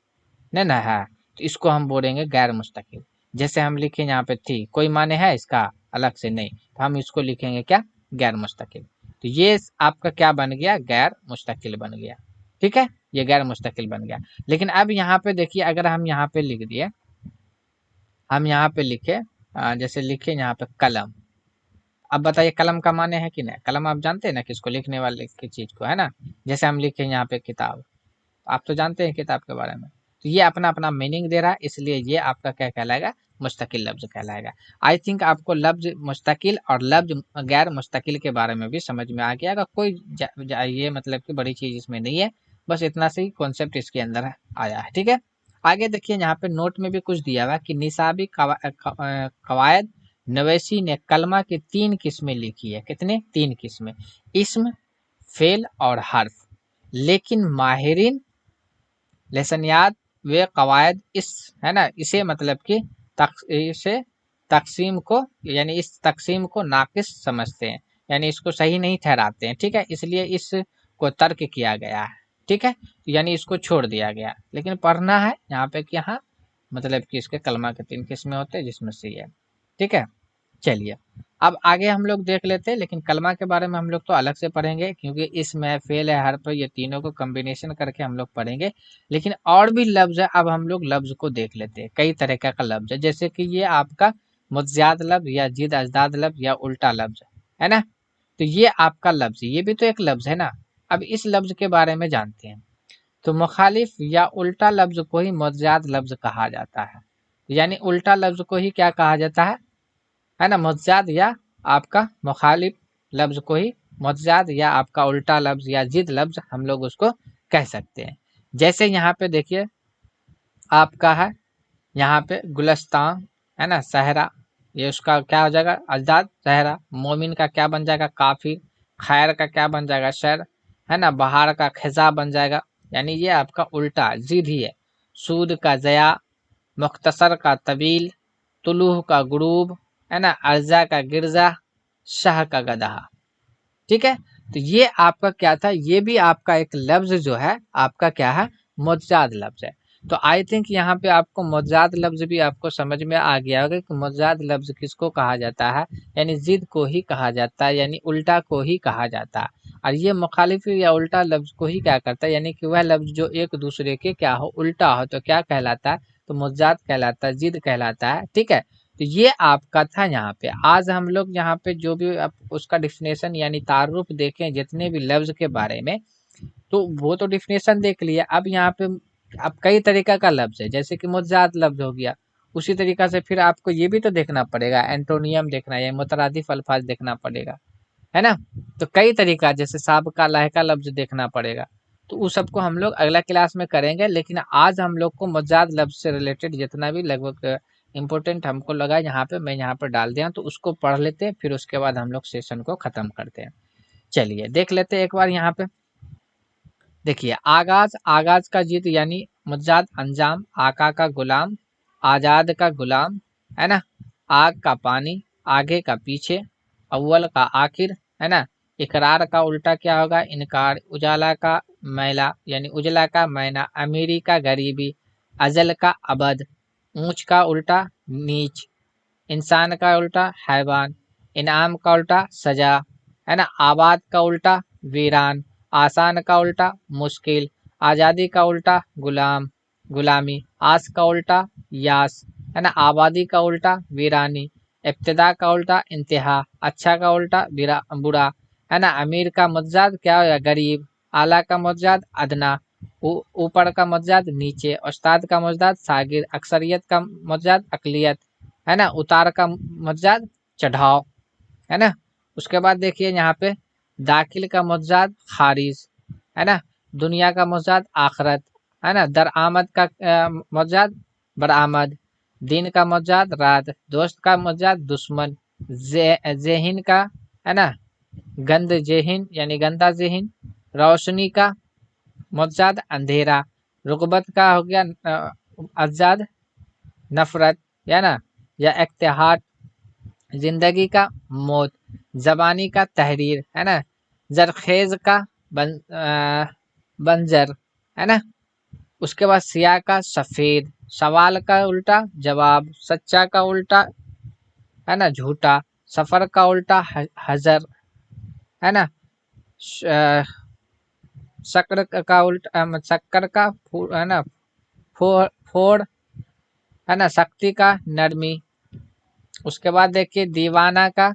Speaker 1: नहीं ना है, तो इसको हम बोलेंगे गैर मुस्तकिल। जैसे हम लिखे यहाँ पे थी, कोई माने है इसका अलग से नहीं, तो हम इसको लिखेंगे क्या, गैर मुस्तकिल। तो ये आपका क्या बन गया, गैर मुस्तकिल बन गया। ठीक है, ये गैर मुस्तकिल बन गया। लेकिन अब यहाँ पे देखिए, अगर हम यहाँ पे लिख दिए, हम यहाँ पे लिखे जैसे लिखे यहाँ पे कलम। अब बताइए कलम का माने है कि नहीं, कलम आप जानते हैं ना किसको, लिखने वाले की चीज को, है ना। जैसे हम लिखे यहाँ पे किताब, आप तो जानते हैं किताब के बारे में, तो ये अपना अपना मीनिंग दे रहा है, इसलिए ये आपका क्या कहलाएगा, मुस्तकिल लफ्ज कहलाएगा। आई थिंक आपको लफ्ज मुस्तकिल और लफ्ज गैर मुस्तकिल के बारे में भी समझ में आ गया होगा। कोई ये मतलब कि बड़ी चीज इसमें नहीं है, बस इतना सी कॉन्सेप्ट इसके अंदर आया है। ठीक है, आगे देखिए यहाँ पे नोट में भी कुछ दिया हुआ कि निसाबी कवायद नवैसी ने कलमा की 3 किस्में लिखी है। कितने, 3 किस्में, इस्म, फेल और हर्फ। लेकिन माहिरीन लेसन याद वे कवायद इस, है ना, इसे मतलब कि इसे तकसीम को, यानी इस तकसीम को नाकिस समझते हैं, यानी इसको सही नहीं ठहराते हैं। ठीक है, इसलिए इसको तर्क किया गया है। ठीक है, यानी इसको छोड़ दिया गया, लेकिन पढ़ना है यहाँ पे कि हाँ मतलब कि इसके कलमा के 3 किस्में होते हैं, जिसमें से ये। ठीक है, चलिए अब आगे हम लोग देख लेते हैं, लेकिन कलमा के बारे में हम लोग तो अलग से पढ़ेंगे, क्योंकि इसमें फेल है, हर्फ, ये तीनों को कॉम्बिनेशन करके हम लोग पढ़ेंगे। लेकिन और भी लफ्ज है, अब हम लोग लफ्ज को देख लेते हैं। कई तरह का लफ्ज है, जैसे कि ये आपका मुतज़ाद लफ्ज या जिद अजदाद लफ्ज या उल्टा लफ्ज है ना। तो ये आपका लफ्ज, ये भी तो एक लफ्ज है ना। अब इस लफ्ज के बारे में जानते हैं। तो मुखालिफ या उल्टा लफ्ज को ही मुतज़ाद लफ्ज कहा जाता है, यानी उल्टा लफ्ज को ही क्या कहा जाता है ना, मुतज़ाद या आपका मुखालिफ लफ्ज को ही मुतज़ाद या आपका उल्टा लफ्ज या जिद लफ्ज हम लोग उसको कह सकते हैं। जैसे यहाँ पे देखिए आपका है यहाँ पे गुलस्तान, है ना, सहरा, ये उसका क्या हो जाएगा, अजदाद सहरा। मोमिन का क्या बन जाएगा, काफिर। खैर का क्या बन जाएगा, शर, है ना। बहार का खिजा बन जाएगा, यानी ये आपका उल्टा जिद ही है। सूद का जया, मुख्तसर का तवील, तुलूह का गुरूब, है ना, अर्जा का गिरजा, शाह का गधा। ठीक है, तो ये आपका क्या था, ये भी आपका एक लफ्ज जो है आपका क्या है, मुतज़ाद लफ्ज है। तो आई थिंक यहाँ पे आपको मुतज़ाद लफ्ज भी आपको समझ में आ गया होगा कि मुतज़ाद लफ्ज किसको कहा जाता है, यानी जिद को ही कहा जाता है, यानी उल्टा को ही कहा जाता है। और ये मुखालिफ या उल्टा लफ्ज को ही क्या करता है, यानी कि वह लफ्ज जो एक दूसरे के क्या हो, उल्टा हो, तो क्या कहलाता है, तो मुतज़ाद कहलाता है, जिद कहलाता है। ठीक है, तो ये आपका था यहाँ पे। आज हम लोग यहाँ पे जो भी आप उसका डिफिनेशन यानी तारुफ देखें जितने भी लफ्ज के बारे में, तो वो तो डिफिनेशन देख लिया। अब यहाँ पे अब कई तरीका का लफ्ज है, जैसे कि मुतज़ाद लफ्ज हो गया, उसी तरीका से फिर आपको ये भी तो देखना पड़ेगा, एंटोनियम देखना है, मुतरादिफ अल्फाज देखना पड़ेगा, है ना। तो कई तरीका, जैसे साबका लायका लफ्ज देखना पड़ेगा। तो उस सबको हम लोग अगला क्लास में करेंगे, लेकिन आज हम लोग को मुतज़ाद लफ्ज से रिलेटेड जितना भी लगभग इम्पोर्टेंट हमको लगा यहाँ पे, मैं यहाँ पर डाल दिया, तो उसको पढ़ लेते हैं, फिर उसके बाद हम लोग सेशन को खत्म करते हैं। चलिए देख लेते हैं एक बार यहाँ पे। देखिए आगाज, आगाज का जिद यानी मुतज़ाद अंजाम, आका का गुलाम, आजाद का गुलाम, है ना। आग का पानी, आगे का पीछे, अव्वल का आखिर, है ना। इकरार का उल्टा क्या होगा, इनकार। उजाला का मैला यानी उजला का मैना, अमीरी का गरीबी, अजल का अबद, ऊंच का उल्टा नीच, इंसान का उल्टा हैवान, इनाम का उल्टा सजा, है ना। आबाद का उल्टा वीरान, आसान का उल्टा मुश्किल, आज़ादी का उल्टा गुलाम, गुलामी, आस का उल्टा यास, है ना। आबादी का उल्टा वीरानी, इब्तिदा का उल्टा इंतहा, अच्छा का उल्टा बुरा, है ना। अमीर का मुतज़ाद क्या हो, गरीब। आला का मुतज़ाद अदना, ऊपर का मुज्जाद नीचे, उस्ताद का मुज्जाद सागिर, अक्सरियत का मुज्जाद अकलियत, है ना। उतार का मुज्जाद चढ़ाव, है ना। उसके बाद देखिए यहाँ पे दाखिल का मुज्जाद खारिज, है ना। दुनिया का मुज्जाद आखरत, है ना। दरआमद का मुज्जाद बरामद, दिन का मुज्जाद रात, दोस्त का मुज्जाद दुश्मन, जेहिन का, है ना, गंद जेहिन यानी गंदा जेहिन, रोशनी का मुज्जाद अंधेरा, रुगबत का हो गया अज्जाद नफरत, या ना, या इत्तेहाद, जिंदगी का मौत, जबानी का तहरीर, है ना। जरखेज का बंजर, है ना। उसके बाद सिया का सफेद, सवाल का उल्टा जवाब, सच्चा का उल्टा, है ना, झूठा, सफर का उल्टा हजर, है ना। शक्कर का उल्टा शक्कर का है ना फोड़, है ना। शक्ति का नरमी। उसके बाद देखिए दीवाना का,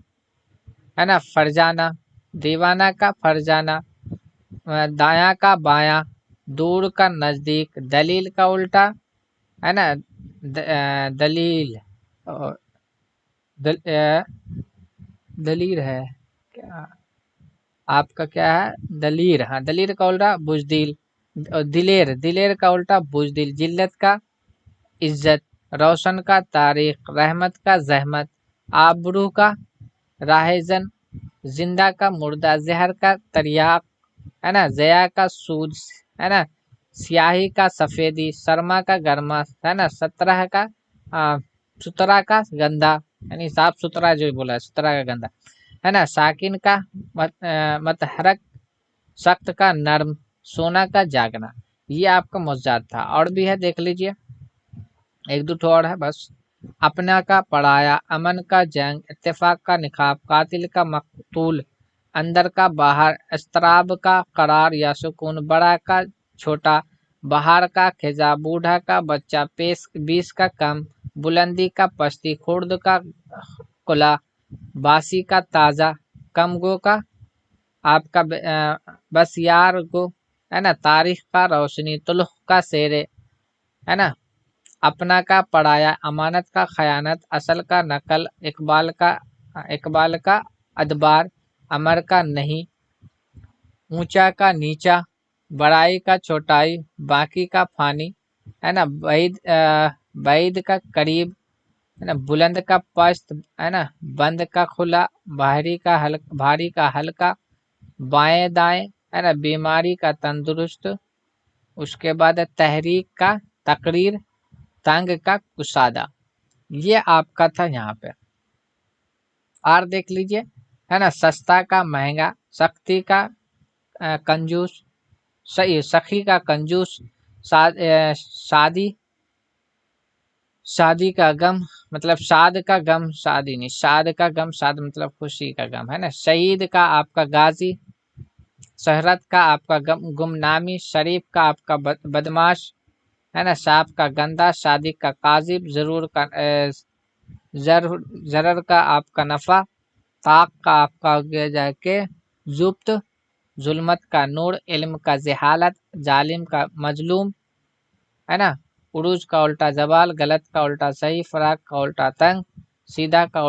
Speaker 1: है ना, फरजाना, दीवाना का फरजाना, दाया का बाया, दूर का नजदीक, दलील का उल्टा, है ना, दलील, दलील है क्या आपका, क्या है दलीर, हाँ दलीर का उल्टा बुजदिल, दिलेर, दिलेर का उल्टा बुजदिल, जिल्लत का इज्जत, रोशन का तारीख, रहमत का जहमत, आबरू का राहेजन, जिंदा का मुर्दा, जहर का तरियाक, है ना, जया का सूद, है ना, स्याही का सफेदी, शर्मा का गर्मा, है ना, सत्रह का सुतरा का गंदा, यानी साफ सुथरा जो बोला है, सुतरा का गंदा, है ना। साकिन का मतहरक, सख्त का नर्म, सोना का जागना। ये आपका मुज्जाद था, और भी है देख लीजिए, एक दो और है बस। अपना का पढ़ाया, अमन का जंग, इत्तेफाक का निकाब, कातिल का मकतूल, अंदर का बाहर, इस्तराब का करार या सुकून, बड़ा का छोटा, बाहर का खिजा, बूढ़ा का बच्चा, पेश 20 का कम, बुलंदी का पश्ती, खुर्द का कुला, बासी का ताज़ा, कम गो का आपका बस यार को, है ना, तारीख का रोशनी, तुलह का शेरे, है ना। अपना का पढ़ाया, अमानत का खयानत, असल का नकल, इकबाल का अदबार, अमर का नहीं, ऊंचा का नीचा, बड़ाई का छोटाई, बाकी का फानी, है ना। बैद का करीब, है ना। बुलंद का पस्त, है ना। बंद का खुला, भारी का हल्का, बाएं दाएं, है ना। बीमारी का तंदुरुस्त। उसके बाद तहरीक का तकरीर, तंग का कुसादा। ये आपका था यहाँ पे। और देख लीजिए, है ना, सस्ता का महंगा, सख्ती का कंजूस, सही सखी का कंजूस, शादी, शादी का गम, मतलब शाद का गम, शादी नहीं, शाद का गम, शाद मतलब खुशी का गम, है ना। शहीद का आपका गाजी, शहरत का आपका गुमनामी, शरीफ का आपका बदमाश, है ना। साफ का गंदा, शादी का काजिब, जरूर का जरर का आपका नफा, ताक का आपका हो गया जाके जुब्त, जुल्मत का नूर, इल्म का जहालत, जालिम का मजलूम, है ना। उरूज का उल्टा जवाल, गलत का उल्टा सही, फराक का उल्टा तंग, सीधा का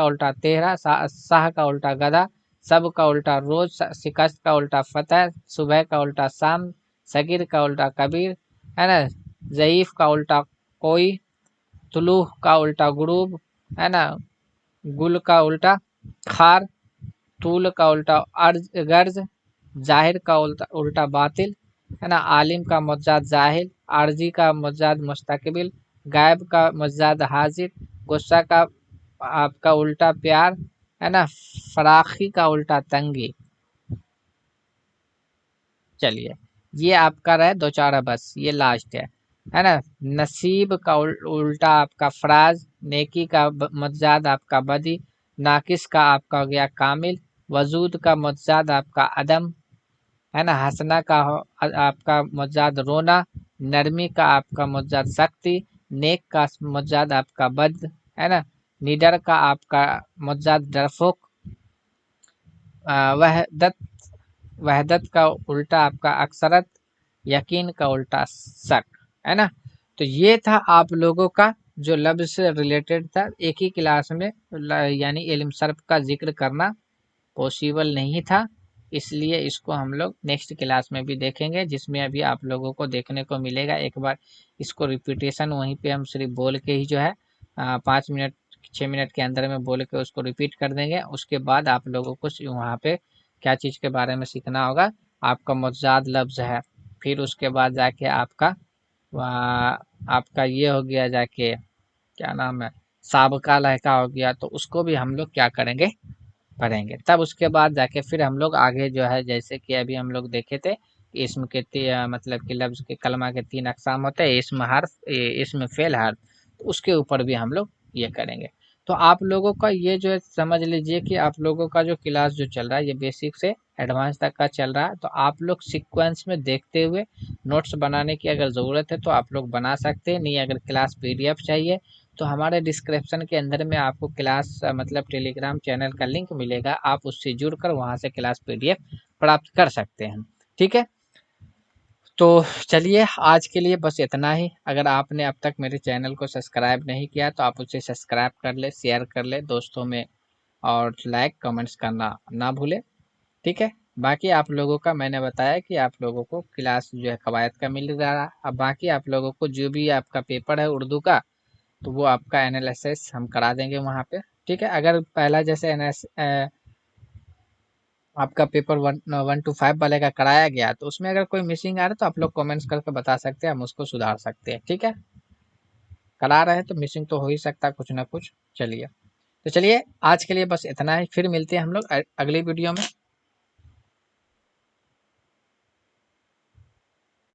Speaker 1: उल्टा तेहरा, शाह का उल्टा गधा, सब का उल्टा रोज, शिकस्त का उल्टा फतह, सुबह का उल्टा शाम, सगीर का उल्टा कबीर, है ना। ज़ईफ का उल्टा कोई, तुलूह का उल्टा गुरूब, है ना। गुल का उल्टा खार, तूल का उल्टा अर्ज गर्ज, जाहिर का उल्टा बातिल, है ना। आलिम का मुज्जाद जाहिल, आरजी का मुज्जाद मुस्तकबिल, गायब का मुज्जाद हाजिर, गुस्सा का आपका उल्टा प्यार, है ना। फराखी का उल्टा तंगी। चलिए, ये आपका रहे दो चार है बस, ये लास्ट है ना। नसीब का उल्टा आपका फराज, नेकी का मुज्जाद आपका बदी, नाकिस का आपका हो गया कामिल, वजूद का मुज्जाद आपका अदम, है ना। हसना का आपका मुज्जाद रोना, नरमी का आपका मुज्जाद सख्ती, नेक का मुज्जाद आपका बद, है ना। निडर का आपका मुज्जाद डरफुक, वहदत, वहदत का उल्टा आपका अक्सरत, यकीन का उल्टा शक, है ना। तो ये था आप लोगों का जो लफ्ज से रिलेटेड था। एक ही क्लास में यानी इल्म सर्फ का जिक्र करना पॉसिबल नहीं था, इसलिए इसको हम लोग नेक्स्ट क्लास में भी देखेंगे, जिसमें अभी आप लोगों को देखने को मिलेगा। एक बार इसको रिपीटेशन वहीं पे हम सिर्फ बोल के ही जो है 5 मिनट 6 मिनट के अंदर में बोल के उसको रिपीट कर देंगे। उसके बाद आप लोगों को वहाँ पे क्या चीज़ के बारे में सीखना होगा, आपका मुतज़ाद लफ्ज़ है, फिर उसके बाद जाके आपका आपका ये हो गया जाके क्या नाम है, साबका लहका हो गया, तो उसको भी हम लोग क्या करेंगे, पढ़ेंगे। तब उसके बाद जाके फिर हम लोग आगे जो है, जैसे कि अभी हम लोग देखे थे कि इसम के मतलब कि लफ्ज़ के कलमा के 3 अक़साम होते हैं, इसम हर्फ, इसम फ़ेल हर्फ, तो उसके ऊपर भी हम लोग ये करेंगे। तो आप लोगों का ये जो है समझ लीजिए कि आप लोगों का जो क्लास जो चल रहा है ये बेसिक से एडवांस तक का चल रहा है। तो आप लोग सीक्वेंस में देखते हुए नोट्स बनाने की अगर ज़रूरत है तो आप लोग बना सकते हैं, नहीं अगर क्लास पीडीएफ चाहिए तो हमारे डिस्क्रिप्शन के अंदर में आपको क्लास मतलब टेलीग्राम चैनल का लिंक मिलेगा, आप उससे जुड़कर वहां से क्लास पीडीएफ प्राप्त कर सकते हैं। ठीक है, तो चलिए आज के लिए बस इतना ही। अगर आपने अब तक मेरे चैनल को सब्सक्राइब नहीं किया तो आप उसे सब्सक्राइब कर ले, शेयर कर ले दोस्तों में, और लाइक कमेंट्स करना ना भूले। ठीक है, बाकी आप लोगों का मैंने बताया कि आप लोगों को क्लास जो है कवायद का मिल रहा है। अब बाकी आप लोगों को जो भी आपका पेपर है उर्दू का, तो वो आपका एनालिसिस हम करा देंगे वहाँ पे। ठीक है, अगर पहला जैसे आपका पेपर 1 to 5 वाले का कराया गया तो उसमें अगर कोई मिसिंग आ रहा है तो आप लोग कमेंट्स करके बता सकते हैं, हम उसको सुधार सकते हैं। ठीक है, करा रहे हैं तो मिसिंग तो हो ही सकता है कुछ ना कुछ। चलिए, तो चलिए आज के लिए बस इतना ही, फिर मिलते हैं हम लोग अगली वीडियो में।